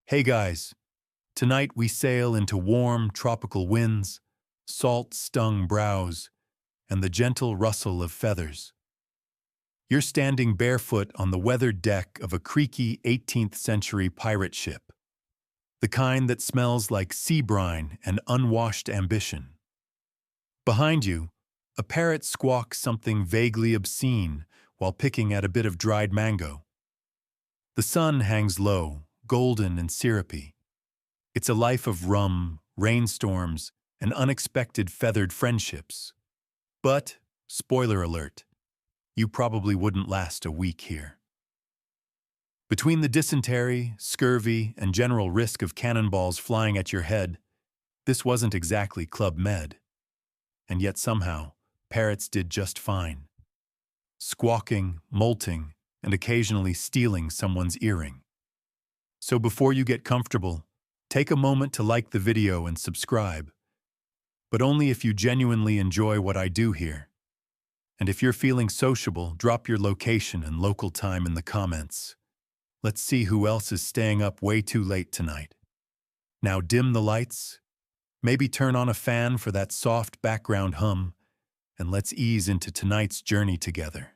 Hey guys, tonight we sail into warm tropical winds, salt-stung brows, and the gentle rustle of feathers. You're standing barefoot on the weathered deck of a creaky 18th century pirate ship, the kind that smells like sea brine and unwashed ambition. Behind you, a parrot squawks something vaguely obscene while picking at a bit of dried mango. The sun hangs low, golden and syrupy. It's a life of rum, rainstorms, and unexpected feathered friendships. But, spoiler alert, you probably wouldn't last a week here. Between the dysentery, scurvy, and general risk of cannonballs flying at your head, this wasn't exactly Club Med. And yet somehow, parrots did just fine. Squawking, molting, and occasionally stealing someone's earring. So before you get comfortable, take a moment to like the video and subscribe. But only if you genuinely enjoy what I do here. And if you're feeling sociable, drop your location and local time in the comments. Let's see who else is staying up way too late tonight. Now dim the lights, maybe turn on a fan for that soft background hum, and let's ease into tonight's journey together.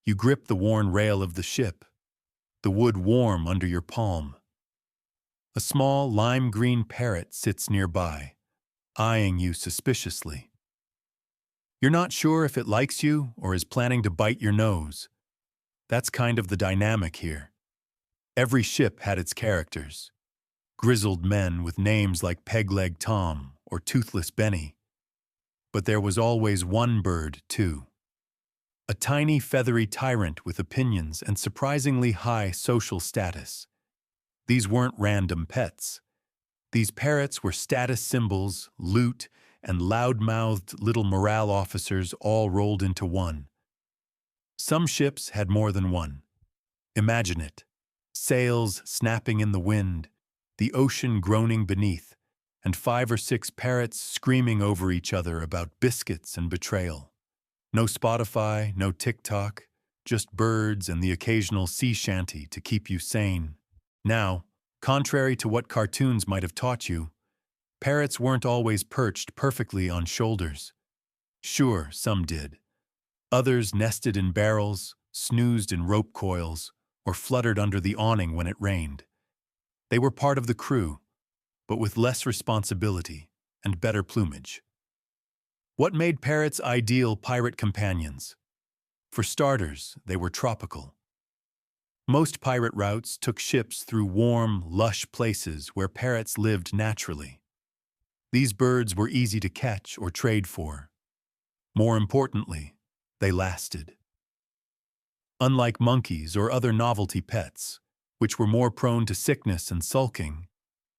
You grip the worn rail of the ship, the wood warm under your palm. A small lime-green parrot sits nearby, eyeing you suspiciously. You're not sure if it likes you or is planning to bite your nose. That's kind of the dynamic here. Every ship had its characters. Grizzled men with names like Peg-Leg Tom or Toothless Benny. But there was always one bird, too. A tiny feathery tyrant with opinions and surprisingly high social status. These weren't random pets. These parrots were status symbols, loot, and loud-mouthed little morale officers all rolled into one. Some ships had more than one. Imagine it. Sails snapping in the wind, the ocean groaning beneath, and 5 or 6 parrots screaming over each other about biscuits and betrayal. No Spotify, no TikTok, just birds and the occasional sea shanty to keep you sane. Now, contrary to what cartoons might have taught you, parrots weren't always perched perfectly on shoulders. Sure, some did. Others nested in barrels, snoozed in rope coils, or fluttered under the awning when it rained. They were part of the crew, but with less responsibility and better plumage. What made parrots ideal pirate companions? For starters, they were tropical. Most pirate routes took ships through warm, lush places where parrots lived naturally. These birds were easy to catch or trade for. More importantly, they lasted. Unlike monkeys or other novelty pets, which were more prone to sickness and sulking,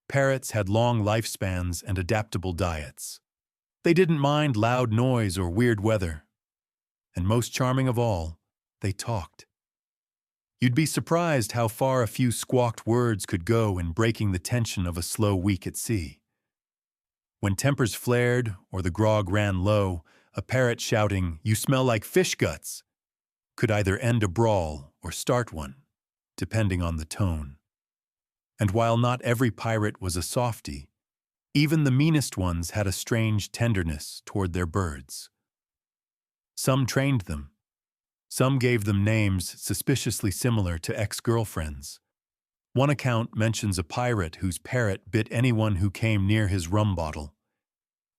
parrots had long lifespans and adaptable diets. They didn't mind loud noise or weird weather. And most charming of all, they talked. You'd be surprised how far a few squawked words could go in breaking the tension of a slow week at sea. When tempers flared or the grog ran low, a parrot shouting, "You smell like fish guts," could either end a brawl or start one, depending on the tone. And while not every pirate was a softie, even the meanest ones had a strange tenderness toward their birds. Some trained them. Some gave them names suspiciously similar to ex-girlfriends. One account mentions a pirate whose parrot bit anyone who came near his rum bottle.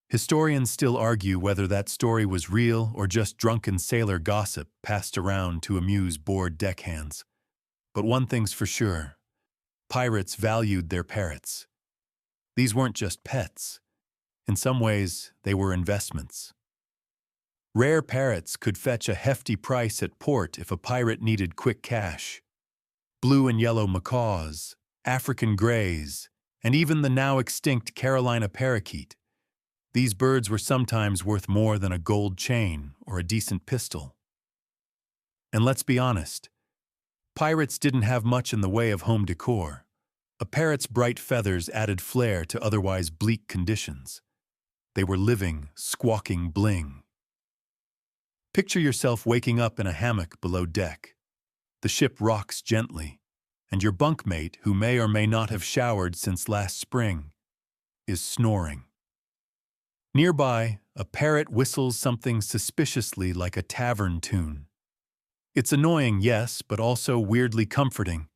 Historians still argue whether that story was real or just drunken sailor gossip passed around to amuse bored deckhands. But one thing's for sure, pirates valued their parrots. These weren't just pets. In some ways, they were investments. Rare parrots could fetch a hefty price at port if a pirate needed quick cash. Blue and yellow macaws, African greys, and even the now extinct Carolina parakeet. These birds were sometimes worth more than a gold chain or a decent pistol. And let's be honest, pirates didn't have much in the way of home decor. A parrot's bright feathers added flair to otherwise bleak conditions. They were living, squawking bling. Picture yourself waking up in a hammock below deck. The ship rocks gently, and your bunkmate, who may or may not have showered since last spring, is snoring. Nearby, a parrot whistles something suspiciously like a tavern tune. It's annoying, yes, but also weirdly comforting.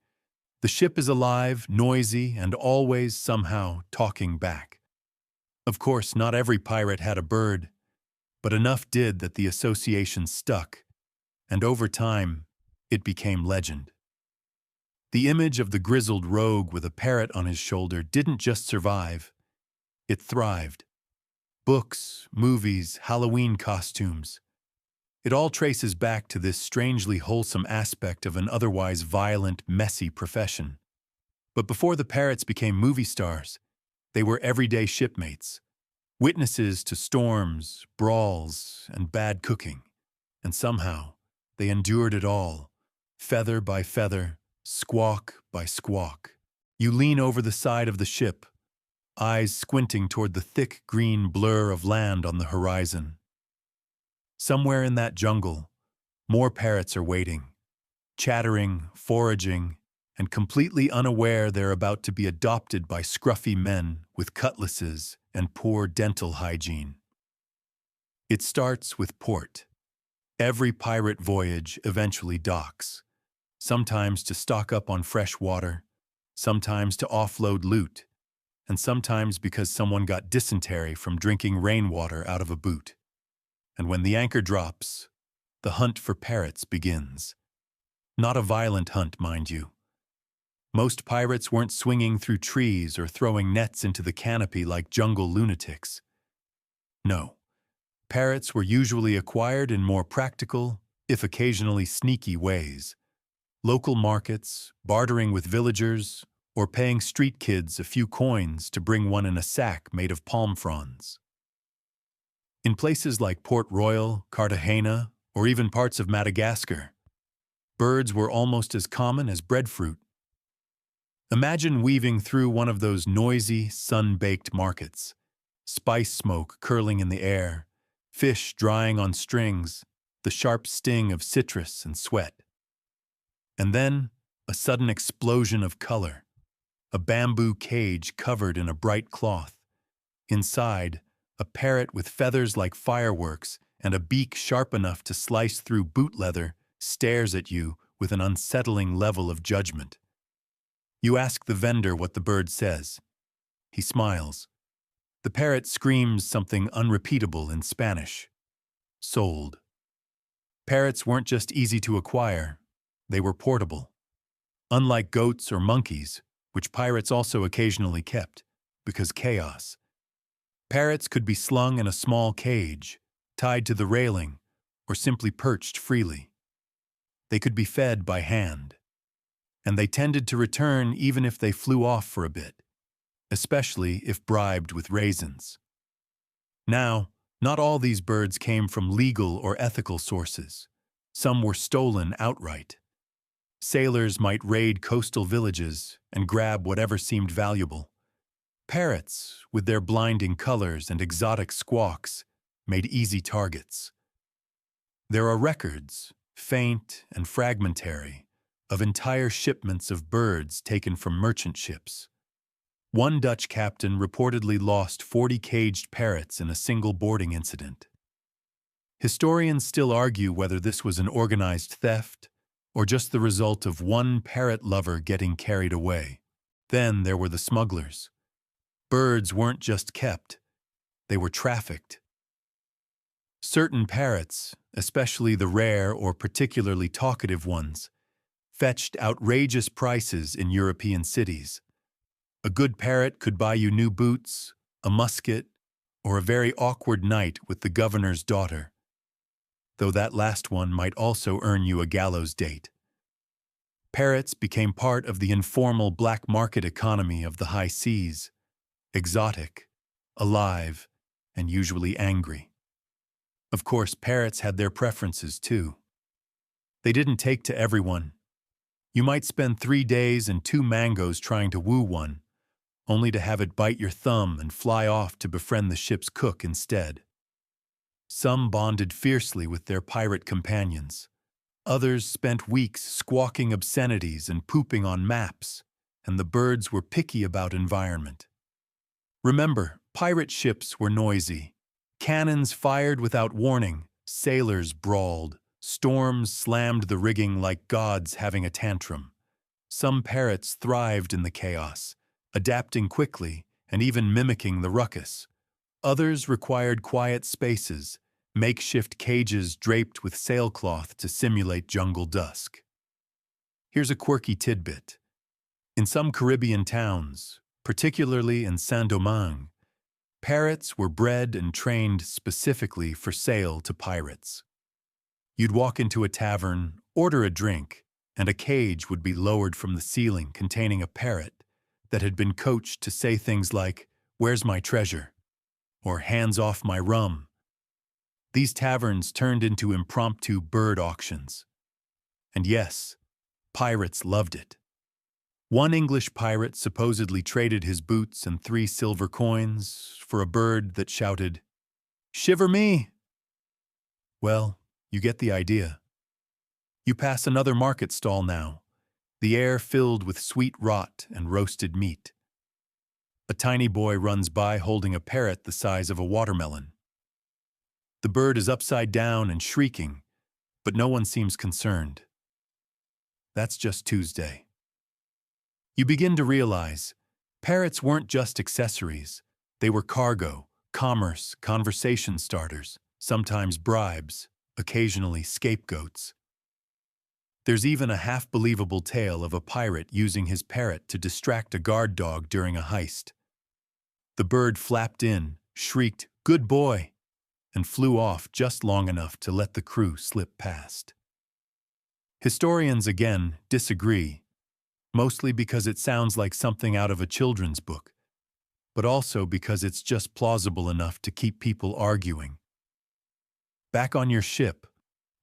The ship is alive, noisy, and always somehow talking back. Of course, not every pirate had a bird, but enough did that the association stuck, and over time, it became legend. The image of the grizzled rogue with a parrot on his shoulder didn't just survive, it thrived. Books, movies, Halloween costumes. It all traces back to this strangely wholesome aspect of an otherwise violent, messy profession. But before the parrots became movie stars, they were everyday shipmates, witnesses to storms, brawls, and bad cooking. And somehow, they endured it all, feather by feather, squawk by squawk. You lean over the side of the ship, eyes squinting toward the thick green blur of land on the horizon. Somewhere in that jungle, more parrots are waiting, chattering, foraging, and completely unaware they're about to be adopted by scruffy men with cutlasses and poor dental hygiene. It starts with port. Every pirate voyage eventually docks, sometimes to stock up on fresh water, sometimes to offload loot, and sometimes because someone got dysentery from drinking rainwater out of a boot. And when the anchor drops, the hunt for parrots begins. Not a violent hunt, mind you. Most pirates weren't swinging through trees or throwing nets into the canopy like jungle lunatics. No, parrots were usually acquired in more practical, if occasionally sneaky ways. Local markets, bartering with villagers, or paying street kids a few coins to bring one in a sack made of palm fronds. In places like Port Royal, Cartagena, or even parts of Madagascar, birds were almost as common as breadfruit. Imagine weaving through one of those noisy, sun-baked markets, spice smoke curling in the air, fish drying on strings, the sharp sting of citrus and sweat. And then, a sudden explosion of color. A bamboo cage covered in a bright cloth. Inside, a parrot with feathers like fireworks and a beak sharp enough to slice through boot leather stares at you with an unsettling level of judgment. You ask the vendor what the bird says. He smiles. The parrot screams something unrepeatable in Spanish. Sold. Parrots weren't just easy to acquire, they were portable. Unlike goats or monkeys, which pirates also occasionally kept, because chaos. Parrots could be slung in a small cage, tied to the railing, or simply perched freely. They could be fed by hand. And they tended to return even if they flew off for a bit, especially if bribed with raisins. Now, not all these birds came from legal or ethical sources. Some were stolen outright. Sailors might raid coastal villages and grab whatever seemed valuable. Parrots, with their blinding colors and exotic squawks, made easy targets. There are records, faint and fragmentary, of entire shipments of birds taken from merchant ships. One Dutch captain reportedly lost 40 caged parrots in a single boarding incident. Historians still argue whether this was an organized theft or just the result of one parrot lover getting carried away. Then there were the smugglers. Birds weren't just kept, they were trafficked. Certain parrots, especially the rare or particularly talkative ones, fetched outrageous prices in European cities. A good parrot could buy you new boots, a musket, or a very awkward night with the governor's daughter, though that last one might also earn you a gallows date. Parrots became part of the informal black market economy of the high seas, exotic, alive, and usually angry. Of course, parrots had their preferences too. They didn't take to everyone. You might spend 3 days and 2 mangoes trying to woo one, only to have it bite your thumb and fly off to befriend the ship's cook instead. Some bonded fiercely with their pirate companions. Others spent weeks squawking obscenities and pooping on maps, and the birds were picky about environment. Remember, pirate ships were noisy. Cannons fired without warning, sailors brawled, storms slammed the rigging like gods having a tantrum. Some parrots thrived in the chaos, adapting quickly and even mimicking the ruckus. Others required quiet spaces, makeshift cages draped with sailcloth to simulate jungle dusk. Here's a quirky tidbit. In some Caribbean towns, particularly in Saint-Domingue, parrots were bred and trained specifically for sale to pirates. You'd walk into a tavern, order a drink, and a cage would be lowered from the ceiling containing a parrot that had been coached to say things like, "Where's my treasure?" or "Hands off my rum." These taverns turned into impromptu bird auctions. And yes, pirates loved it. One English pirate supposedly traded his boots and 3 silver coins for a bird that shouted, "Shiver me!" Well, you get the idea. You pass another market stall now, the air filled with sweet rot and roasted meat. A tiny boy runs by holding a parrot the size of a watermelon. The bird is upside down and shrieking, but no one seems concerned. That's just Tuesday. You begin to realize parrots weren't just accessories. They were cargo, commerce, conversation starters, sometimes bribes, occasionally scapegoats. There's even a half-believable tale of a pirate using his parrot to distract a guard dog during a heist. The bird flapped in, shrieked, "Good boy!" and flew off just long enough to let the crew slip past. Historians, again, disagree, mostly because it sounds like something out of a children's book, but also because it's just plausible enough to keep people arguing. Back on your ship,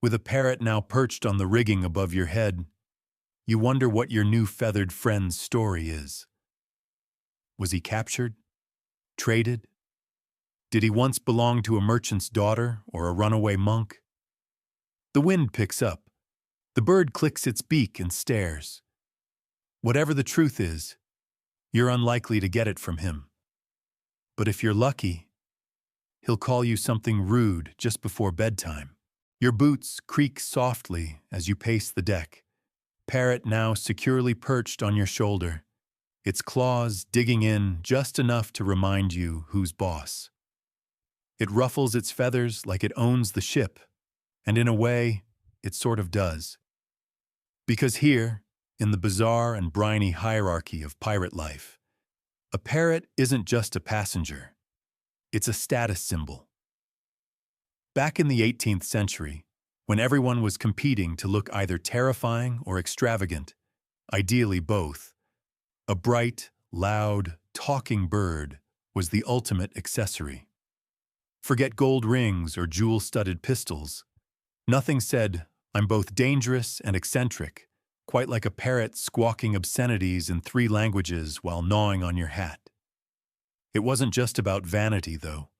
with a parrot now perched on the rigging above your head, you wonder what your new feathered friend's story is. Was he captured? Traded? Did he once belong to a merchant's daughter or a runaway monk? The wind picks up. The bird clicks its beak and stares. Whatever the truth is, you're unlikely to get it from him. But if you're lucky, he'll call you something rude just before bedtime. Your boots creak softly as you pace the deck, parrot now securely perched on your shoulder, its claws digging in just enough to remind you who's boss. It ruffles its feathers like it owns the ship, and in a way, it sort of does. Because here, in the bizarre and briny hierarchy of pirate life, a parrot isn't just a passenger, it's a status symbol. Back in the 18th century, when everyone was competing to look either terrifying or extravagant, ideally both, a bright, loud, talking bird was the ultimate accessory. Forget gold rings or jewel-studded pistols. Nothing said, "I'm both dangerous and eccentric," quite like a parrot squawking obscenities in 3 languages while gnawing on your hat. It wasn't just about vanity, though.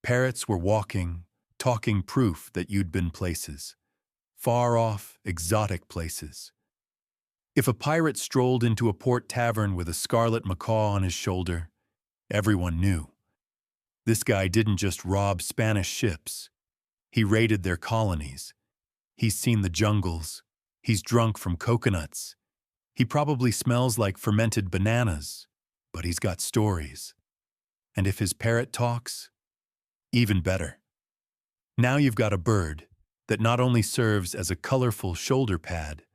Parrots were walking, talking proof that you'd been places. Far off, exotic places. If a pirate strolled into a port tavern with a scarlet macaw on his shoulder, everyone knew. This guy didn't just rob Spanish ships. He raided their colonies. He's seen the jungles. He's drunk from coconuts. He probably smells like fermented bananas, but he's got stories. And if his parrot talks, even better. Now you've got a bird that not only serves as a colorful shoulder pad,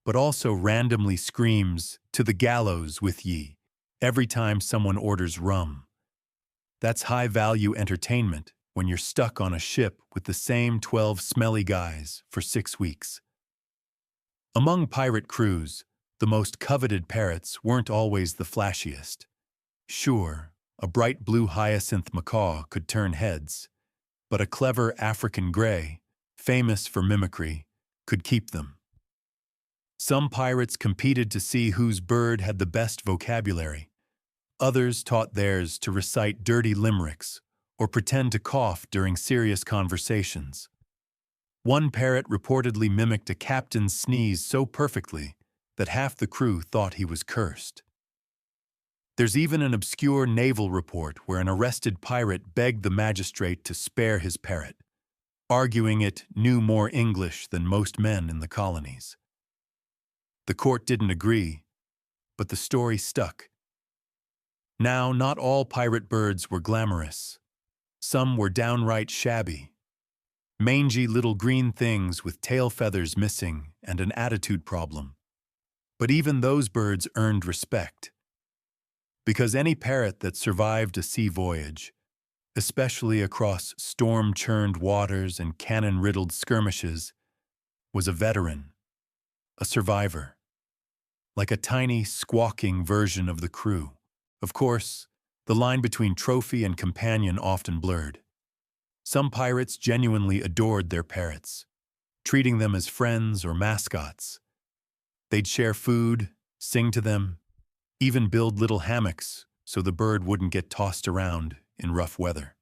but also randomly screams, "To the gallows with ye," every time someone orders rum. That's high-value entertainment when you're stuck on a ship with the same 12 smelly guys for 6 weeks. Among pirate crews, the most coveted parrots weren't always the flashiest. Sure, a bright blue hyacinth macaw could turn heads, but a clever African gray, famous for mimicry, could keep them. Some pirates competed to see whose bird had the best vocabulary. Others taught theirs to recite dirty limericks or pretend to cough during serious conversations. One parrot reportedly mimicked a captain's sneeze so perfectly that half the crew thought he was cursed. There's even an obscure naval report where an arrested pirate begged the magistrate to spare his parrot, arguing it knew more English than most men in the colonies. The court didn't agree, but the story stuck. Now, not all pirate birds were glamorous. Some were downright shabby. Mangy little green things with tail feathers missing and an attitude problem. But even those birds earned respect. Because any parrot that survived a sea voyage, especially across storm-churned waters and cannon-riddled skirmishes, was a veteran, a survivor, like a tiny, squawking version of the crew. Of course, the line between trophy and companion often blurred. Some pirates genuinely adored their parrots, treating them as friends or mascots. They'd share food, sing to them, even build little hammocks so the bird wouldn't get tossed around in rough weather.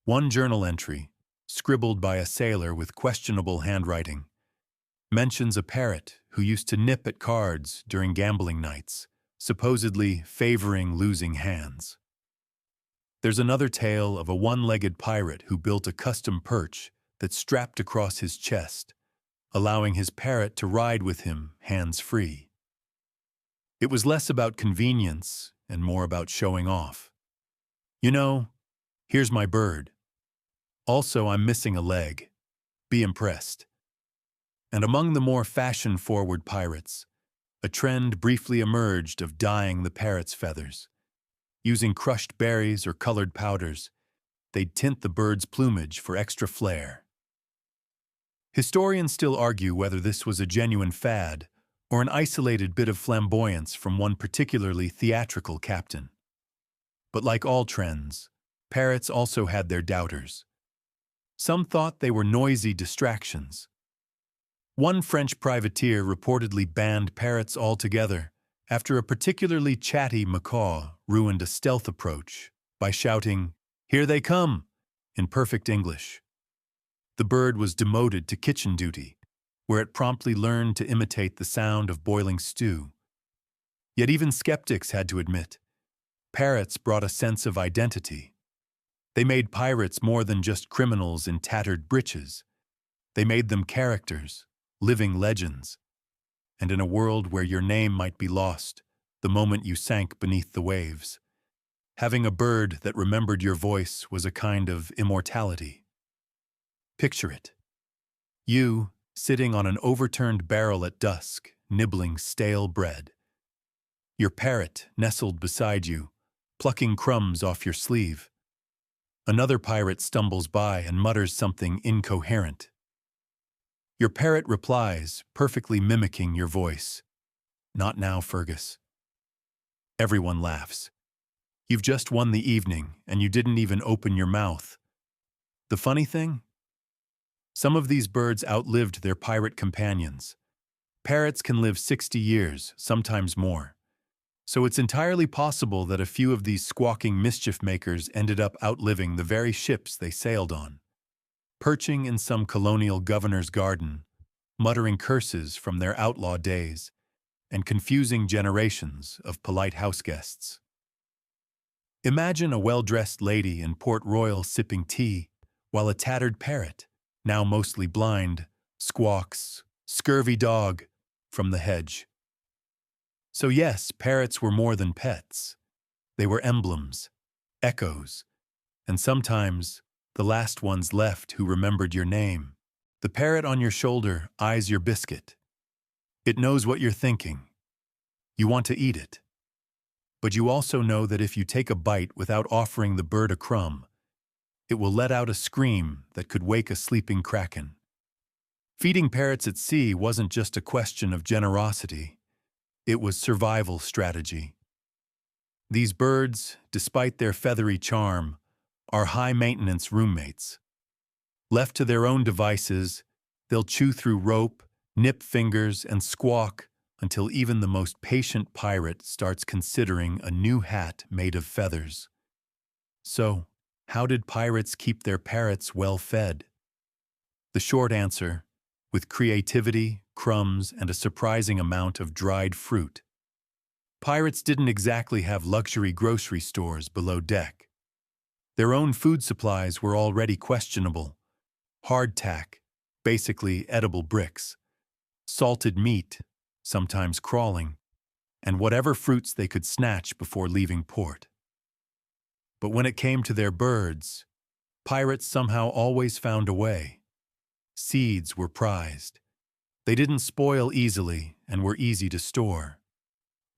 One journal entry, scribbled by a sailor with questionable handwriting, mentions a parrot who used to nip at cards during gambling nights, supposedly favoring losing hands. There's another tale of a one-legged pirate who built a custom perch that strapped across his chest, allowing his parrot to ride with him hands-free. It was less about convenience and more about showing off. You know, here's my bird. Also, I'm missing a leg. Be impressed. And among the more fashion-forward pirates, a trend briefly emerged of dyeing the parrot's feathers. Using crushed berries or colored powders, they'd tint the bird's plumage for extra flair. Historians still argue whether this was a genuine fad or an isolated bit of flamboyance from one particularly theatrical captain. But like all trends, parrots also had their doubters. Some thought they were noisy distractions. One French privateer reportedly banned parrots altogether after a particularly chatty macaw ruined a stealth approach by shouting, "Here they come!" in perfect English. The bird was demoted to kitchen duty, where it promptly learned to imitate the sound of boiling stew. Yet even skeptics had to admit, parrots brought a sense of identity. They made pirates more than just criminals in tattered breeches. They made them characters, living legends. And in a world where your name might be lost the moment you sank beneath the waves, having a bird that remembered your voice was a kind of immortality. Picture it. You, sitting on an overturned barrel at dusk, nibbling stale bread. Your parrot nestled beside you, plucking crumbs off your sleeve. Another pirate stumbles by and mutters something incoherent. Your parrot replies, perfectly mimicking your voice. "Not now, Fergus." Everyone laughs. You've just won the evening, and you didn't even open your mouth. The funny thing? Some of these birds outlived their pirate companions. Parrots can live 60 years, sometimes more. So it's entirely possible that a few of these squawking mischief makers ended up outliving the very ships they sailed on, perching in some colonial governor's garden, muttering curses from their outlaw days, and confusing generations of polite houseguests. Imagine a well-dressed lady in Port Royal sipping tea, while a tattered parrot, now mostly blind, squawks, "Scurvy dog," from the hedge. So yes, parrots were more than pets. They were emblems, echoes, and sometimes the last ones left who remembered your name. The parrot on your shoulder eyes your biscuit. It knows what you're thinking. You want to eat it. But you also know that if you take a bite without offering the bird a crumb, it will let out a scream that could wake a sleeping kraken. Feeding parrots at sea wasn't just a question of generosity. It was survival strategy. These birds, despite their feathery charm, are high-maintenance roommates. Left to their own devices, they'll chew through rope, nip fingers, and squawk until even the most patient pirate starts considering a new hat made of feathers. So, how did pirates keep their parrots well fed? The short answer, with creativity, crumbs, and a surprising amount of dried fruit. Pirates didn't exactly have luxury grocery stores below deck. Their own food supplies were already questionable. Hardtack, basically edible bricks, salted meat, sometimes crawling, and whatever fruits they could snatch before leaving port. But when it came to their birds, pirates somehow always found a way. Seeds were prized. They didn't spoil easily and were easy to store.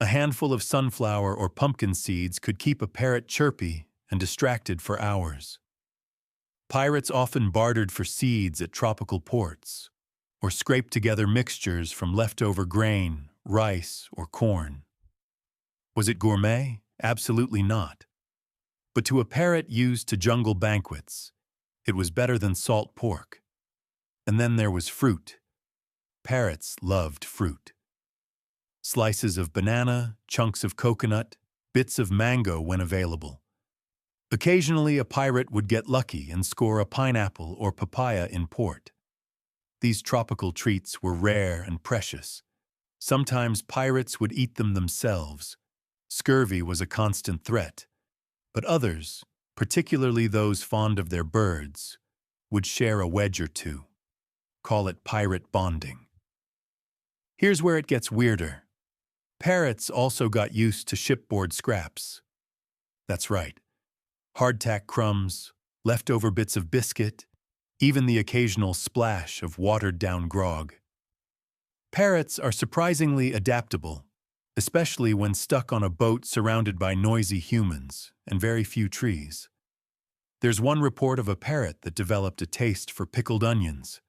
A handful of sunflower or pumpkin seeds could keep a parrot chirpy and distracted for hours. Pirates often bartered for seeds at tropical ports, or scraped together mixtures from leftover grain, rice, or corn. Was it gourmet? Absolutely not. But to a parrot used to jungle banquets, it was better than salt pork. And then there was fruit. Parrots loved fruit. Slices of banana, chunks of coconut, bits of mango when available. Occasionally, a pirate would get lucky and score a pineapple or papaya in port. These tropical treats were rare and precious. Sometimes pirates would eat them themselves. Scurvy was a constant threat. But others, particularly those fond of their birds, would share a wedge or two. Call it pirate bonding. Here's where it gets weirder. Parrots also got used to shipboard scraps. That's right. Hardtack crumbs, leftover bits of biscuit, even the occasional splash of watered-down grog. Parrots are surprisingly adaptable, especially when stuck on a boat surrounded by noisy humans and very few trees. There's one report of a parrot that developed a taste for pickled onions.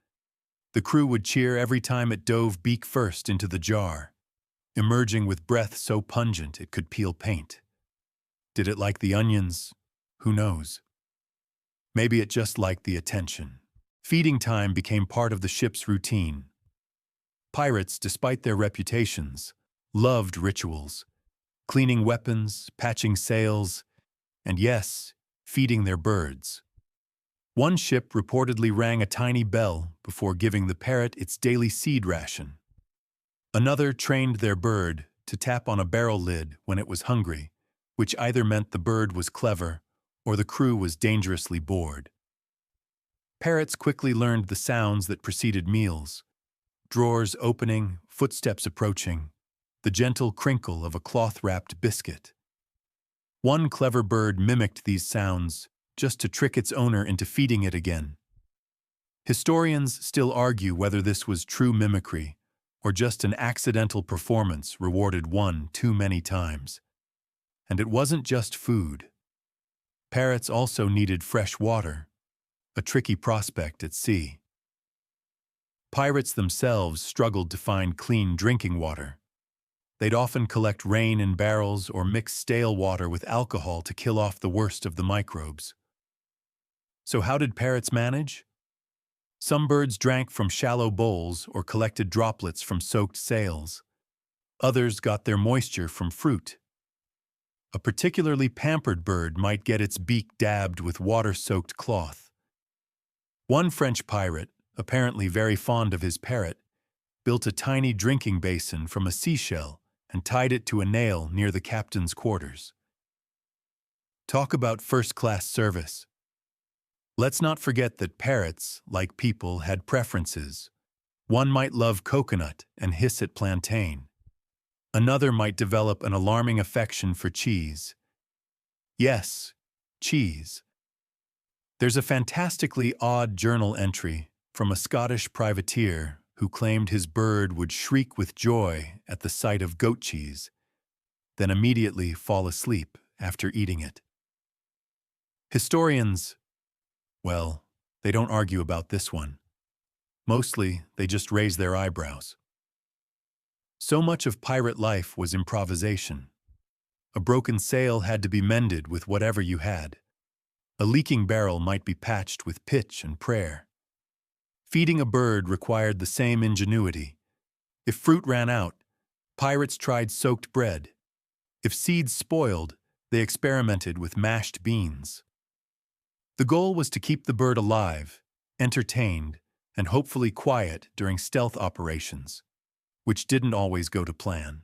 The crew would cheer every time it dove beak first into the jar, emerging with breath so pungent it could peel paint. Did it like the onions? Who knows? Maybe it just liked the attention. Feeding time became part of the ship's routine. Pirates, despite their reputations, loved rituals, cleaning weapons, patching sails, and yes, feeding their birds. One ship reportedly rang a tiny bell before giving the parrot its daily seed ration. Another trained their bird to tap on a barrel lid when it was hungry, which either meant the bird was clever or the crew was dangerously bored. Parrots quickly learned the sounds that preceded meals: drawers opening, footsteps approaching, the gentle crinkle of a cloth-wrapped biscuit. One clever bird mimicked these sounds just to trick its owner into feeding it again. Historians still argue whether this was true mimicry or just an accidental performance rewarded one too many times. And it wasn't just food. Parrots also needed fresh water, a tricky prospect at sea. Pirates themselves struggled to find clean drinking water. They'd often collect rain in barrels or mix stale water with alcohol to kill off the worst of the microbes. So how did parrots manage? Some birds drank from shallow bowls or collected droplets from soaked sails. Others got their moisture from fruit. A particularly pampered bird might get its beak dabbed with water-soaked cloth. One French pirate, apparently very fond of his parrot, built a tiny drinking basin from a seashell and tied it to a nail near the captain's quarters. Talk about first-class service. Let's not forget that parrots, like people, had preferences. One might love coconut and hiss at plantain. Another might develop an alarming affection for cheese. Yes, cheese. There's a fantastically odd journal entry from a Scottish privateer who claimed his bird would shriek with joy at the sight of goat cheese, then immediately fall asleep after eating it. Historians, well, they don't argue about this one. Mostly, they just raise their eyebrows. So much of pirate life was improvisation. A broken sail had to be mended with whatever you had. A leaking barrel might be patched with pitch and prayer. Feeding a bird required the same ingenuity. If fruit ran out, pirates tried soaked bread. If seeds spoiled, they experimented with mashed beans. The goal was to keep the bird alive, entertained, and hopefully quiet during stealth operations, which didn't always go to plan.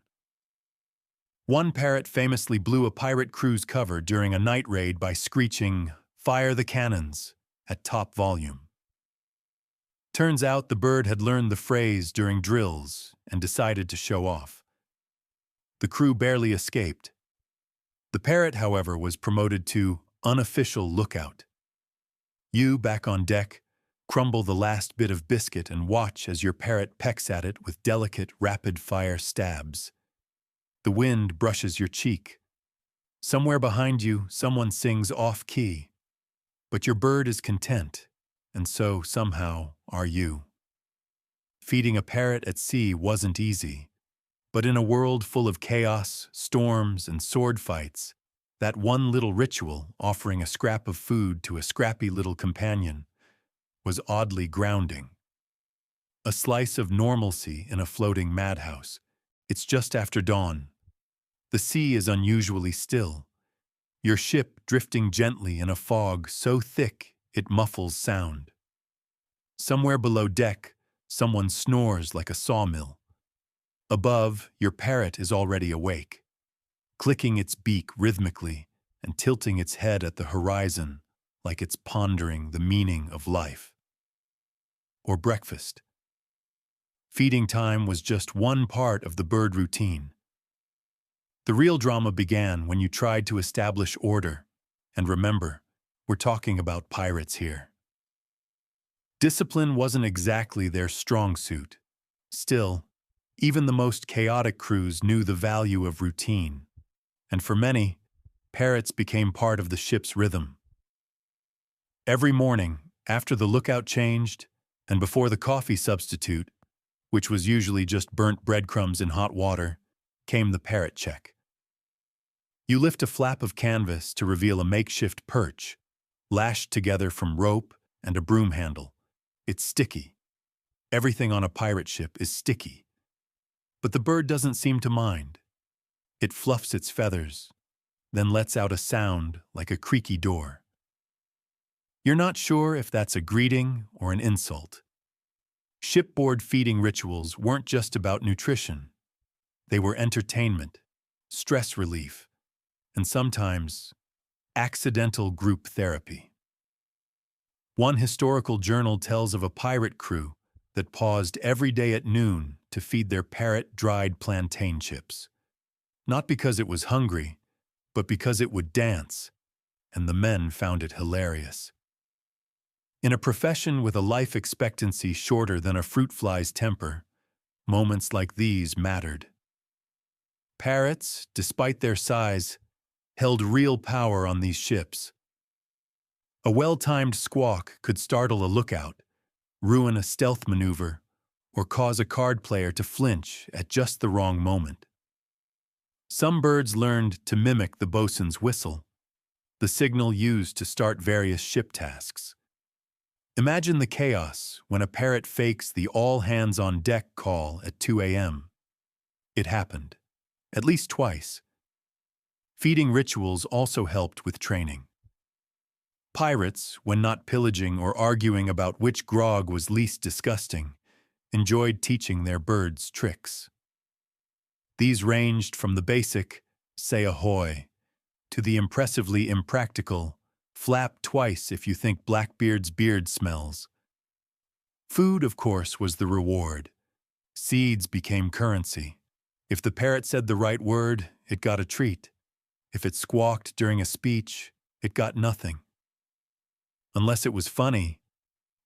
One parrot famously blew a pirate crew's cover during a night raid by screeching, "Fire the cannons," at top volume. Turns out the bird had learned the phrase during drills and decided to show off. The crew barely escaped. The parrot, however, was promoted to unofficial lookout. You, back on deck, crumble the last bit of biscuit and watch as your parrot pecks at it with delicate, rapid-fire stabs. The wind brushes your cheek. Somewhere behind you, someone sings off-key. But your bird is content, and so, somehow, are you. Feeding a parrot at sea wasn't easy, but in a world full of chaos, storms, and sword fights, that one little ritual, offering a scrap of food to a scrappy little companion, was oddly grounding. A slice of normalcy in a floating madhouse. It's just after dawn. The sea is unusually still. Your ship drifting gently in a fog so thick it muffles sound. Somewhere below deck, someone snores like a sawmill. Above, your parrot is already awake, clicking its beak rhythmically and tilting its head at the horizon like it's pondering the meaning of life. Or breakfast. Feeding time was just one part of the bird routine. The real drama began when you tried to establish order, and remember, we're talking about pirates here. Discipline wasn't exactly their strong suit. Still, even the most chaotic crews knew the value of routine, and for many, parrots became part of the ship's rhythm. Every morning, after the lookout changed, and before the coffee substitute, which was usually just burnt breadcrumbs in hot water, came the parrot check. You lift a flap of canvas to reveal a makeshift perch, lashed together from rope and a broom handle. It's sticky. Everything on a pirate ship is sticky. But the bird doesn't seem to mind. It fluffs its feathers, then lets out a sound like a creaky door. You're not sure if that's a greeting or an insult. Shipboard feeding rituals weren't just about nutrition. They were entertainment, stress relief, and sometimes accidental group therapy. One historical journal tells of a pirate crew that paused every day at noon to feed their parrot dried plantain chips. Not because it was hungry, but because it would dance, and the men found it hilarious. In a profession with a life expectancy shorter than a fruit fly's temper, moments like these mattered. Parrots, despite their size, held real power on these ships. A well-timed squawk could startle a lookout, ruin a stealth maneuver, or cause a card player to flinch at just the wrong moment. Some birds learned to mimic the bosun's whistle, the signal used to start various ship tasks. Imagine the chaos when a parrot fakes the all-hands-on-deck call at 2 a.m. It happened, at least twice. Feeding rituals also helped with training. Pirates, when not pillaging or arguing about which grog was least disgusting, enjoyed teaching their birds tricks. These ranged from the basic, say ahoy, to the impressively impractical, flap twice if you think Blackbeard's beard smells. Food, of course, was the reward. Seeds became currency. If the parrot said the right word, it got a treat. If it squawked during a speech, it got nothing. Unless it was funny,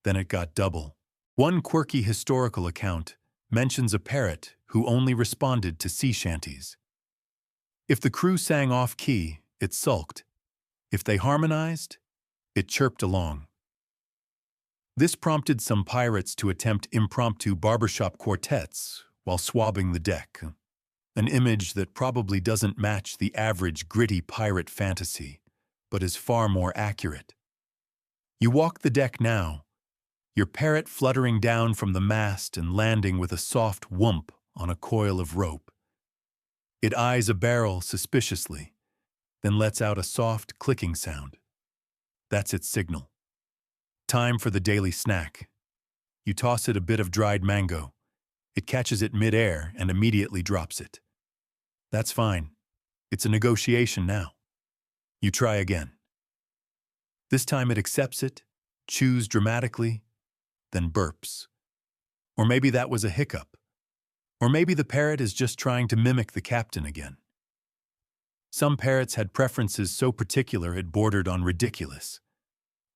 then it got double. One quirky historical account mentions a parrot who only responded to sea shanties. If the crew sang off-key, it sulked. If they harmonized, it chirped along. This prompted some pirates to attempt impromptu barbershop quartets while swabbing the deck, an image that probably doesn't match the average gritty pirate fantasy, but is far more accurate. You walk the deck now, your parrot fluttering down from the mast and landing with a soft whoomp on a coil of rope. It eyes a barrel suspiciously, then lets out a soft clicking sound. That's its signal. Time for the daily snack. You toss it a bit of dried mango. It catches it mid-air and immediately drops it. That's fine. It's a negotiation now. You try again. This time it accepts it, chews dramatically, then burps. Or maybe that was a hiccup. Or maybe the parrot is just trying to mimic the captain again. Some parrots had preferences so particular it bordered on ridiculous.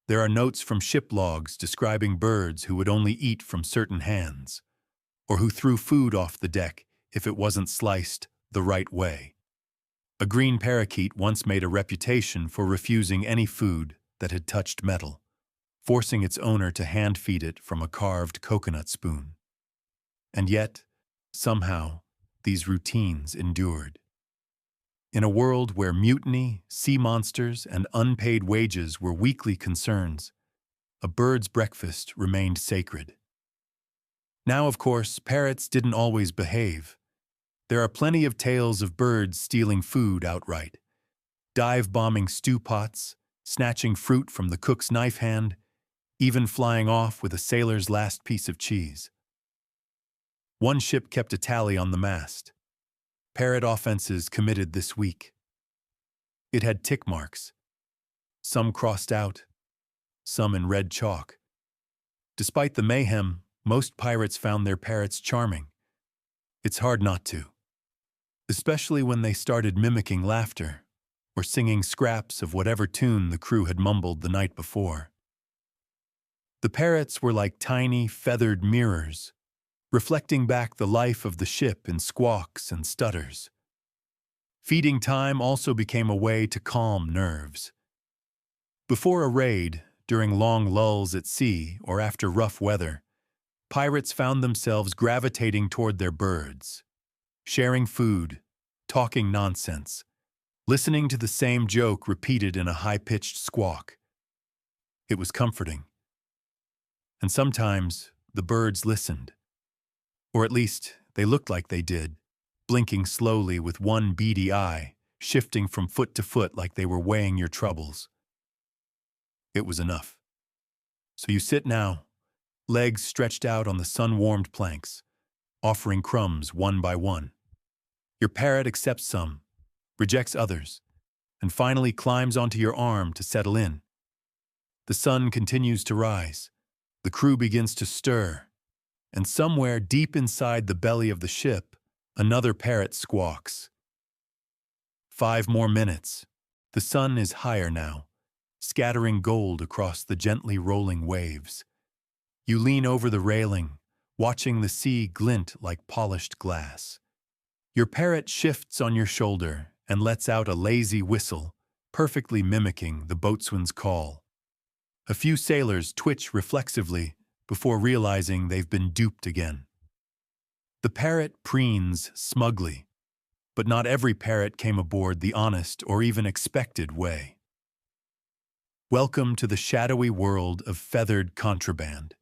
There are notes from ship logs describing birds who would only eat from certain hands, or who threw food off the deck if it wasn't sliced the right way. A green parakeet once made a reputation for refusing any food that had touched metal, forcing its owner to hand-feed it from a carved coconut spoon. And yet, somehow, these routines endured. In a world where mutiny, sea monsters, and unpaid wages were weekly concerns, a bird's breakfast remained sacred. Now, of course, parrots didn't always behave. There are plenty of tales of birds stealing food outright, dive-bombing stew pots, snatching fruit from the cook's knife hand, even flying off with a sailor's last piece of cheese. One ship kept a tally on the mast. Parrot offenses committed this week. It had tick marks, some crossed out, some in red chalk. Despite the mayhem, most pirates found their parrots charming. It's hard not to, especially when they started mimicking laughter or singing scraps of whatever tune the crew had mumbled the night before. The parrots were like tiny, feathered mirrors, reflecting back the life of the ship in squawks and stutters. Feeding time also became a way to calm nerves. Before a raid, during long lulls at sea or after rough weather, pirates found themselves gravitating toward their birds, sharing food, talking nonsense, listening to the same joke repeated in a high-pitched squawk. It was comforting. And sometimes the birds listened. Or at least they looked like they did, blinking slowly with one beady eye, shifting from foot to foot like they were weighing your troubles. It was enough. So you sit now, legs stretched out on the sun-warmed planks, offering crumbs one by one. Your parrot accepts some, rejects others, and finally climbs onto your arm to settle in. The sun continues to rise. The crew begins to stir, and somewhere deep inside the belly of the ship, another parrot squawks. 5 more minutes. The sun is higher now, scattering gold across the gently rolling waves. You lean over the railing, watching the sea glint like polished glass. Your parrot shifts on your shoulder and lets out a lazy whistle, perfectly mimicking the boatswain's call. A few sailors twitch reflexively before realizing they've been duped again. The parrot preens smugly, but not every parrot came aboard the honest or even expected way. Welcome to the shadowy world of feathered contraband.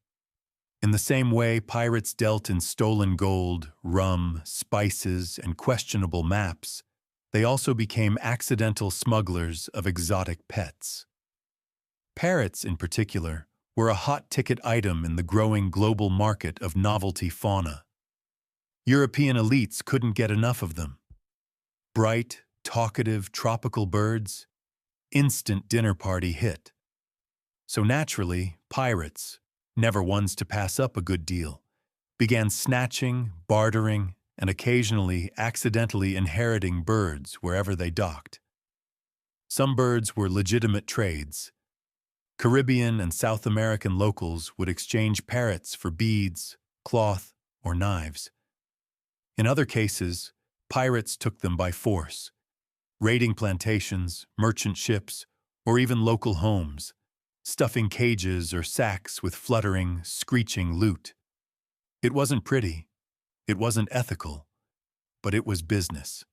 In the same way pirates dealt in stolen gold, rum, spices, and questionable maps, they also became accidental smugglers of exotic pets. Parrots, in particular, were a hot-ticket item in the growing global market of novelty fauna. European elites couldn't get enough of them. Bright, talkative, tropical birds, instant dinner party hit. So naturally, pirates, never ones to pass up a good deal, began snatching, bartering, and occasionally accidentally inheriting birds wherever they docked. Some birds were legitimate trades. Caribbean and South American locals would exchange parrots for beads, cloth, or knives. In other cases, pirates took them by force, raiding plantations, merchant ships, or even local homes, stuffing cages or sacks with fluttering, screeching loot. It wasn't pretty, it wasn't ethical, but it was business.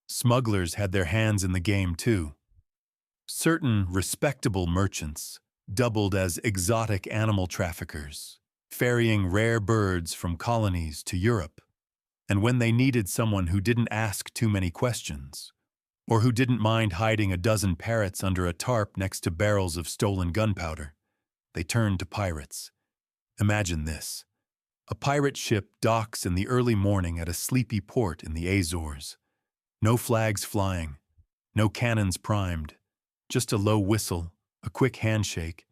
Smugglers had their hands in the game too. Certain respectable merchants doubled as exotic animal traffickers, ferrying rare birds from colonies to Europe. And when they needed someone who didn't ask too many questions, or who didn't mind hiding a dozen parrots under a tarp next to barrels of stolen gunpowder, they turned to pirates. Imagine this. A pirate ship docks in the early morning at a sleepy port in the Azores. No flags flying, no cannons primed, just a low whistle, a quick handshake,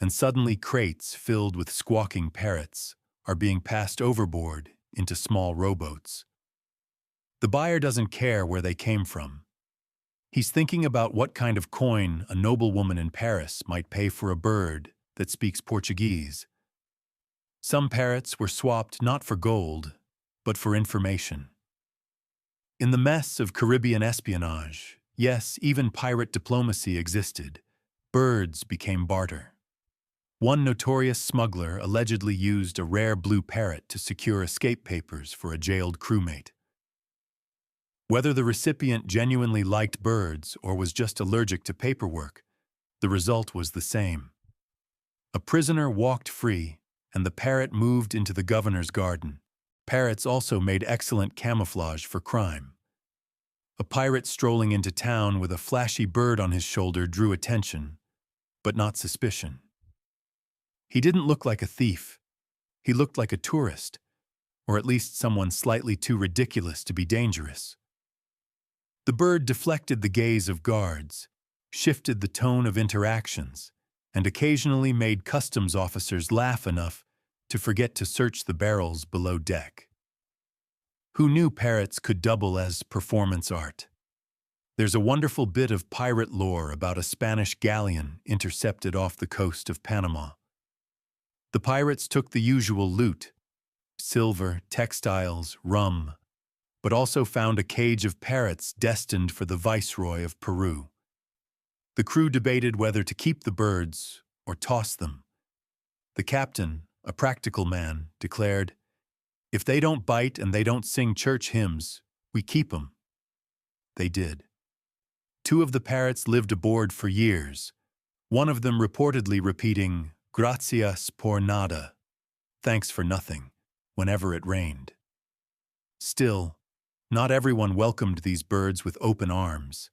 and suddenly crates filled with squawking parrots are being passed overboard into small rowboats. The buyer doesn't care where they came from. He's thinking about what kind of coin a noblewoman in Paris might pay for a bird that speaks Portuguese. Some parrots were swapped not for gold, but for information. In the mess of Caribbean espionage, yes, even pirate diplomacy existed. Birds became barter. One notorious smuggler allegedly used a rare blue parrot to secure escape papers for a jailed crewmate. Whether the recipient genuinely liked birds or was just allergic to paperwork, the result was the same. A prisoner walked free, and the parrot moved into the governor's garden. Parrots also made excellent camouflage for crime. A pirate strolling into town with a flashy bird on his shoulder drew attention, but not suspicion. He didn't look like a thief. He looked like a tourist, or at least someone slightly too ridiculous to be dangerous. The bird deflected the gaze of guards, shifted the tone of interactions, and occasionally made customs officers laugh enough to forget to search the barrels below deck. Who knew parrots could double as performance art? There's a wonderful bit of pirate lore about a Spanish galleon intercepted off the coast of Panama. The pirates took the usual loot: silver, textiles, rum, but also found a cage of parrots destined for the viceroy of Peru. The crew debated whether to keep the birds or toss them. The captain, a practical man, declared, "If they don't bite and they don't sing church hymns, we keep 'em." They did. 2 of the parrots lived aboard for years, one of them reportedly repeating, "Gracias por nada," thanks for nothing, whenever it rained. Still, not everyone welcomed these birds with open arms.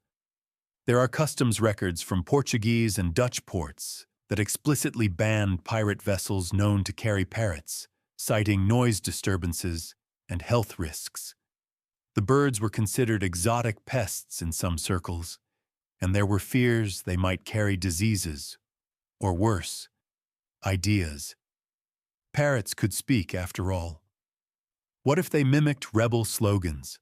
There are customs records from Portuguese and Dutch ports that explicitly banned pirate vessels known to carry parrots, citing noise disturbances and health risks. The birds were considered exotic pests in some circles, and there were fears they might carry diseases, or worse, ideas. Parrots could speak, after all. What if they mimicked rebel slogans?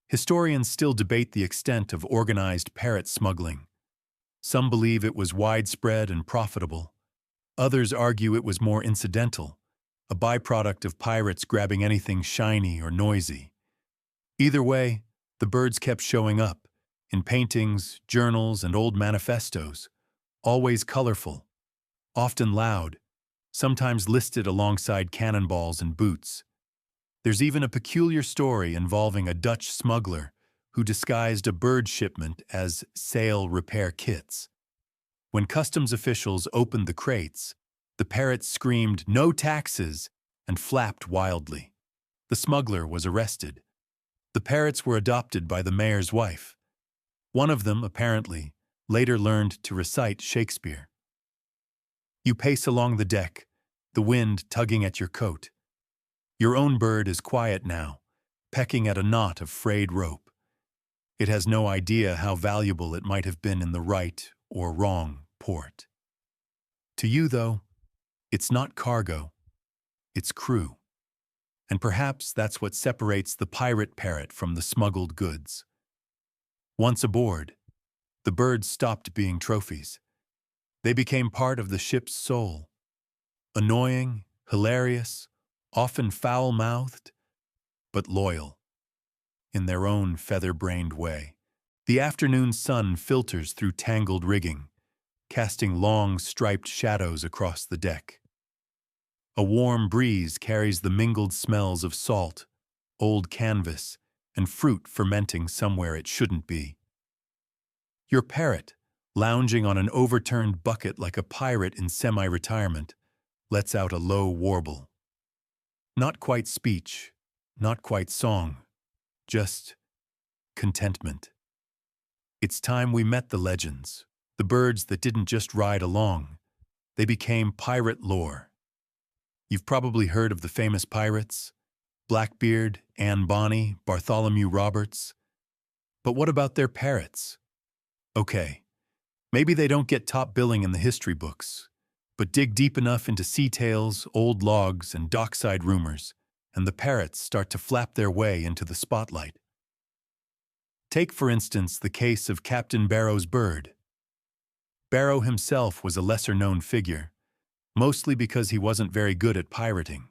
Historians still debate the extent of organized parrot smuggling. Some believe it was widespread and profitable. Others argue it was more incidental, a byproduct of pirates grabbing anything shiny or noisy. Either way, the birds kept showing up, in paintings, journals, and old manifestos, always colorful, often loud, sometimes listed alongside cannonballs and boots. There's even a peculiar story involving a Dutch smuggler who disguised a bird shipment as sail repair kits. When customs officials opened the crates, the parrots screamed, "No taxes!" and flapped wildly. The smuggler was arrested. The parrots were adopted by the mayor's wife. One of them, apparently, later learned to recite Shakespeare. You pace along the deck, the wind tugging at your coat. Your own bird is quiet now, pecking at a knot of frayed rope. It has no idea how valuable it might have been in the right or wrong port. To you, though, it's not cargo, it's crew. And perhaps that's what separates the pirate parrot from the smuggled goods. Once aboard, the birds stopped being trophies. They became part of the ship's soul. Annoying, hilarious, often foul-mouthed, but loyal. In their own feather-brained way, the afternoon sun filters through tangled rigging, casting long, striped shadows across the deck. A warm breeze carries the mingled smells of salt, old canvas, and fruit fermenting somewhere it shouldn't be. Your parrot, lounging on an overturned bucket like a pirate in semi-retirement, lets out a low warble. Not quite speech, not quite song, just contentment. It's time we met the legends, the birds that didn't just ride along. They became pirate lore. You've probably heard of the famous pirates, Blackbeard, Anne Bonny, Bartholomew Roberts. But what about their parrots? Okay, maybe they don't get top billing in the history books, but dig deep enough into sea tales, old logs, and dockside rumors, and the parrots start to flap their way into the spotlight. Take, for instance, the case of Captain Barrow's bird. Barrow himself was a lesser-known figure, mostly because he wasn't very good at pirating.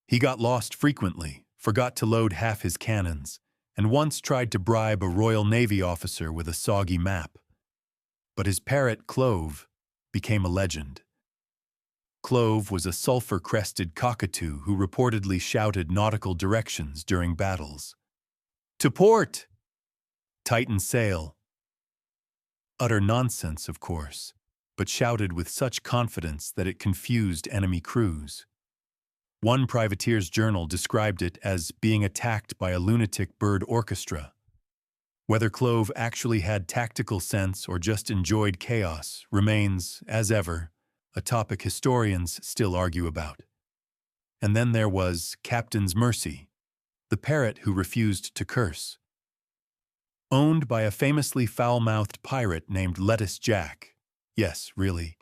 He got lost frequently, forgot to load half his cannons, and once tried to bribe a Royal Navy officer with a soggy map. But his parrot, Clove, became a legend. Clove was a sulfur-crested cockatoo who reportedly shouted nautical directions during battles. "To port! Tighten sail!" Utter nonsense, of course, but shouted with such confidence that it confused enemy crews. One privateer's journal described it as being attacked by a lunatic bird orchestra. Whether Clove actually had tactical sense or just enjoyed chaos remains, as ever, a topic historians still argue about. And then there was Captain's Mercy, the parrot who refused to curse. Owned by a famously foul-mouthed pirate named Lettuce Jack. Yes, really,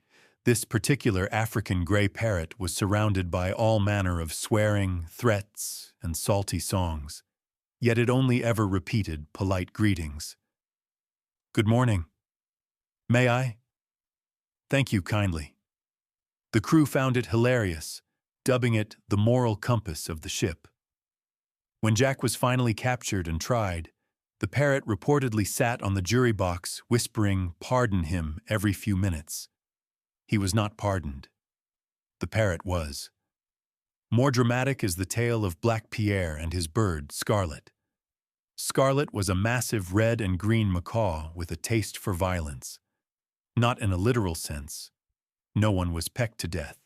this particular African gray parrot was surrounded by all manner of swearing, threats, and salty songs. Yet it only ever repeated polite greetings. "Good morning. May I?" "Thank you kindly." The crew found it hilarious, dubbing it the moral compass of the ship. When Jack was finally captured and tried, the parrot reportedly sat on the jury box whispering "Pardon him" every few minutes. He was not pardoned. The parrot was. More dramatic is the tale of Black Pierre and his bird, Scarlet. Scarlet was a massive red and green macaw with a taste for violence. Not in a literal sense. No one was pecked to death.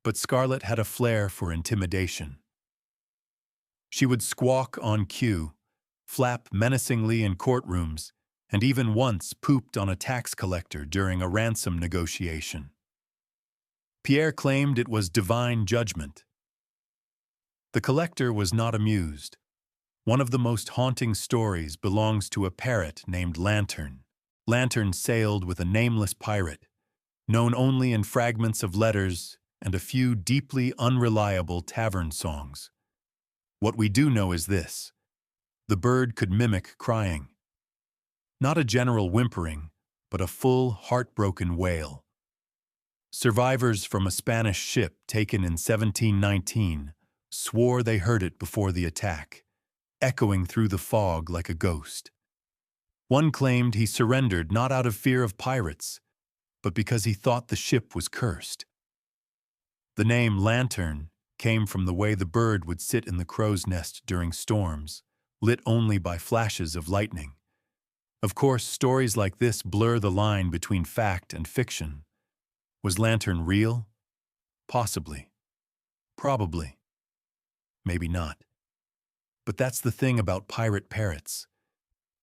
But Scarlet had a flair for intimidation. She would squawk on cue, flap menacingly in courtrooms, and even once pooped on a tax collector during a ransom negotiation. Pierre claimed it was divine judgment. The collector was not amused. One of the most haunting stories belongs to a parrot named Lantern. Lantern sailed with a nameless pirate, known only in fragments of letters and a few deeply unreliable tavern songs. What we do know is this: the bird could mimic crying. Not a general whimpering, but a full, heartbroken wail. Survivors from a Spanish ship taken in 1719 swore they heard it before the attack, echoing through the fog like a ghost. One claimed he surrendered not out of fear of pirates, but because he thought the ship was cursed. The name Lantern came from the way the bird would sit in the crow's nest during storms, lit only by flashes of lightning. Of course, stories like this blur the line between fact and fiction. Was Lantern real? Possibly. Probably. Maybe not. But that's the thing about pirate parrots.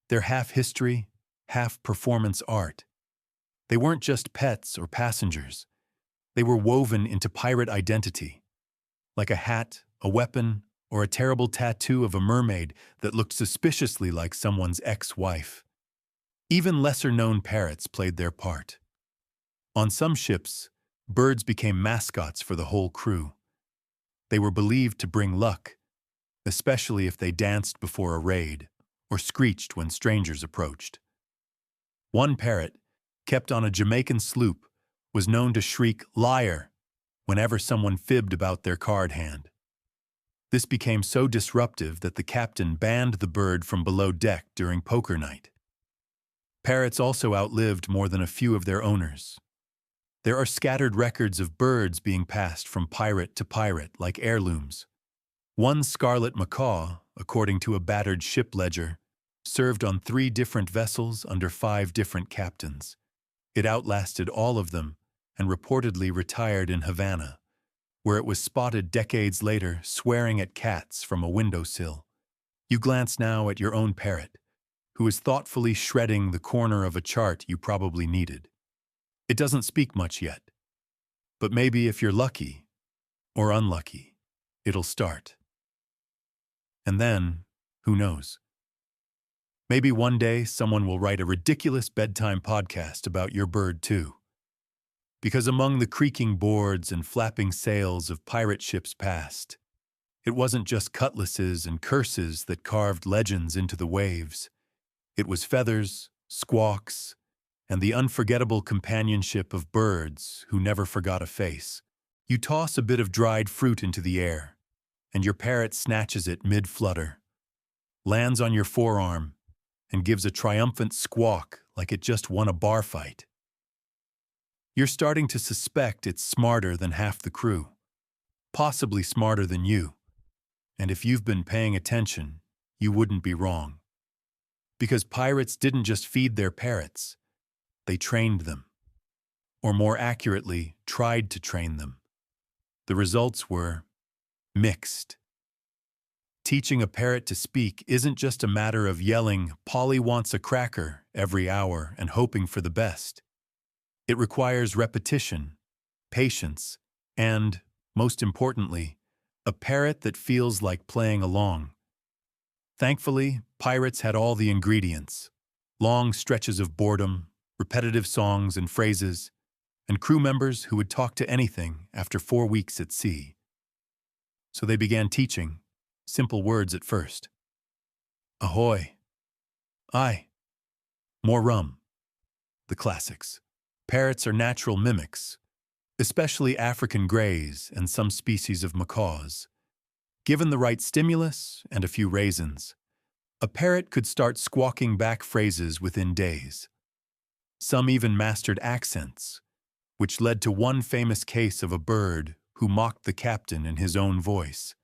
They're half history, half performance art. They weren't just pets or passengers. They were woven into pirate identity, like a hat, a weapon, or a terrible tattoo of a mermaid that looked suspiciously like someone's ex-wife. Even lesser-known parrots played their part. On some ships, birds became mascots for the whole crew. They were believed to bring luck, especially if they danced before a raid or screeched when strangers approached. One parrot, kept on a Jamaican sloop, was known to shriek "liar" whenever someone fibbed about their card hand. This became so disruptive that the captain banned the bird from below deck during poker night. Parrots also outlived more than a few of their owners. There are scattered records of birds being passed from pirate to pirate like heirlooms. One scarlet macaw, according to a battered ship ledger, served on 3 different vessels under 5 different captains. It outlasted all of them and reportedly retired in Havana, where it was spotted decades later swearing at cats from a windowsill. You glance now at your own parrot, who is thoughtfully shredding the corner of a chart you probably needed. It doesn't speak much yet, but maybe if you're lucky, or unlucky, it'll start. And then, who knows? Maybe one day someone will write a ridiculous bedtime podcast about your bird too. Because among the creaking boards and flapping sails of pirate ships past, it wasn't just cutlasses and curses that carved legends into the waves. It was feathers, squawks, and the unforgettable companionship of birds who never forgot a face. You toss a bit of dried fruit into the air, and your parrot snatches it mid-flutter, lands on your forearm, and gives a triumphant squawk like it just won a bar fight. You're starting to suspect it's smarter than half the crew, possibly smarter than you. And if you've been paying attention, you wouldn't be wrong. Because pirates didn't just feed their parrots, they trained them. Or more accurately, tried to train them. The results were mixed. Teaching a parrot to speak isn't just a matter of yelling, "Polly wants a cracker," every hour and hoping for the best. It requires repetition, patience, and, most importantly, a parrot that feels like playing along. Thankfully, pirates had all the ingredients: long stretches of boredom, repetitive songs and phrases, and crew members who would talk to anything after 4 weeks at sea. So they began teaching, simple words at first. Ahoy. Aye. More rum. The classics. Parrots are natural mimics, especially African greys and some species of macaws. Given the right stimulus and a few raisins, a parrot could start squawking back phrases within days. Some even mastered accents, which led to one famous case of a bird who mocked the captain in his own voice,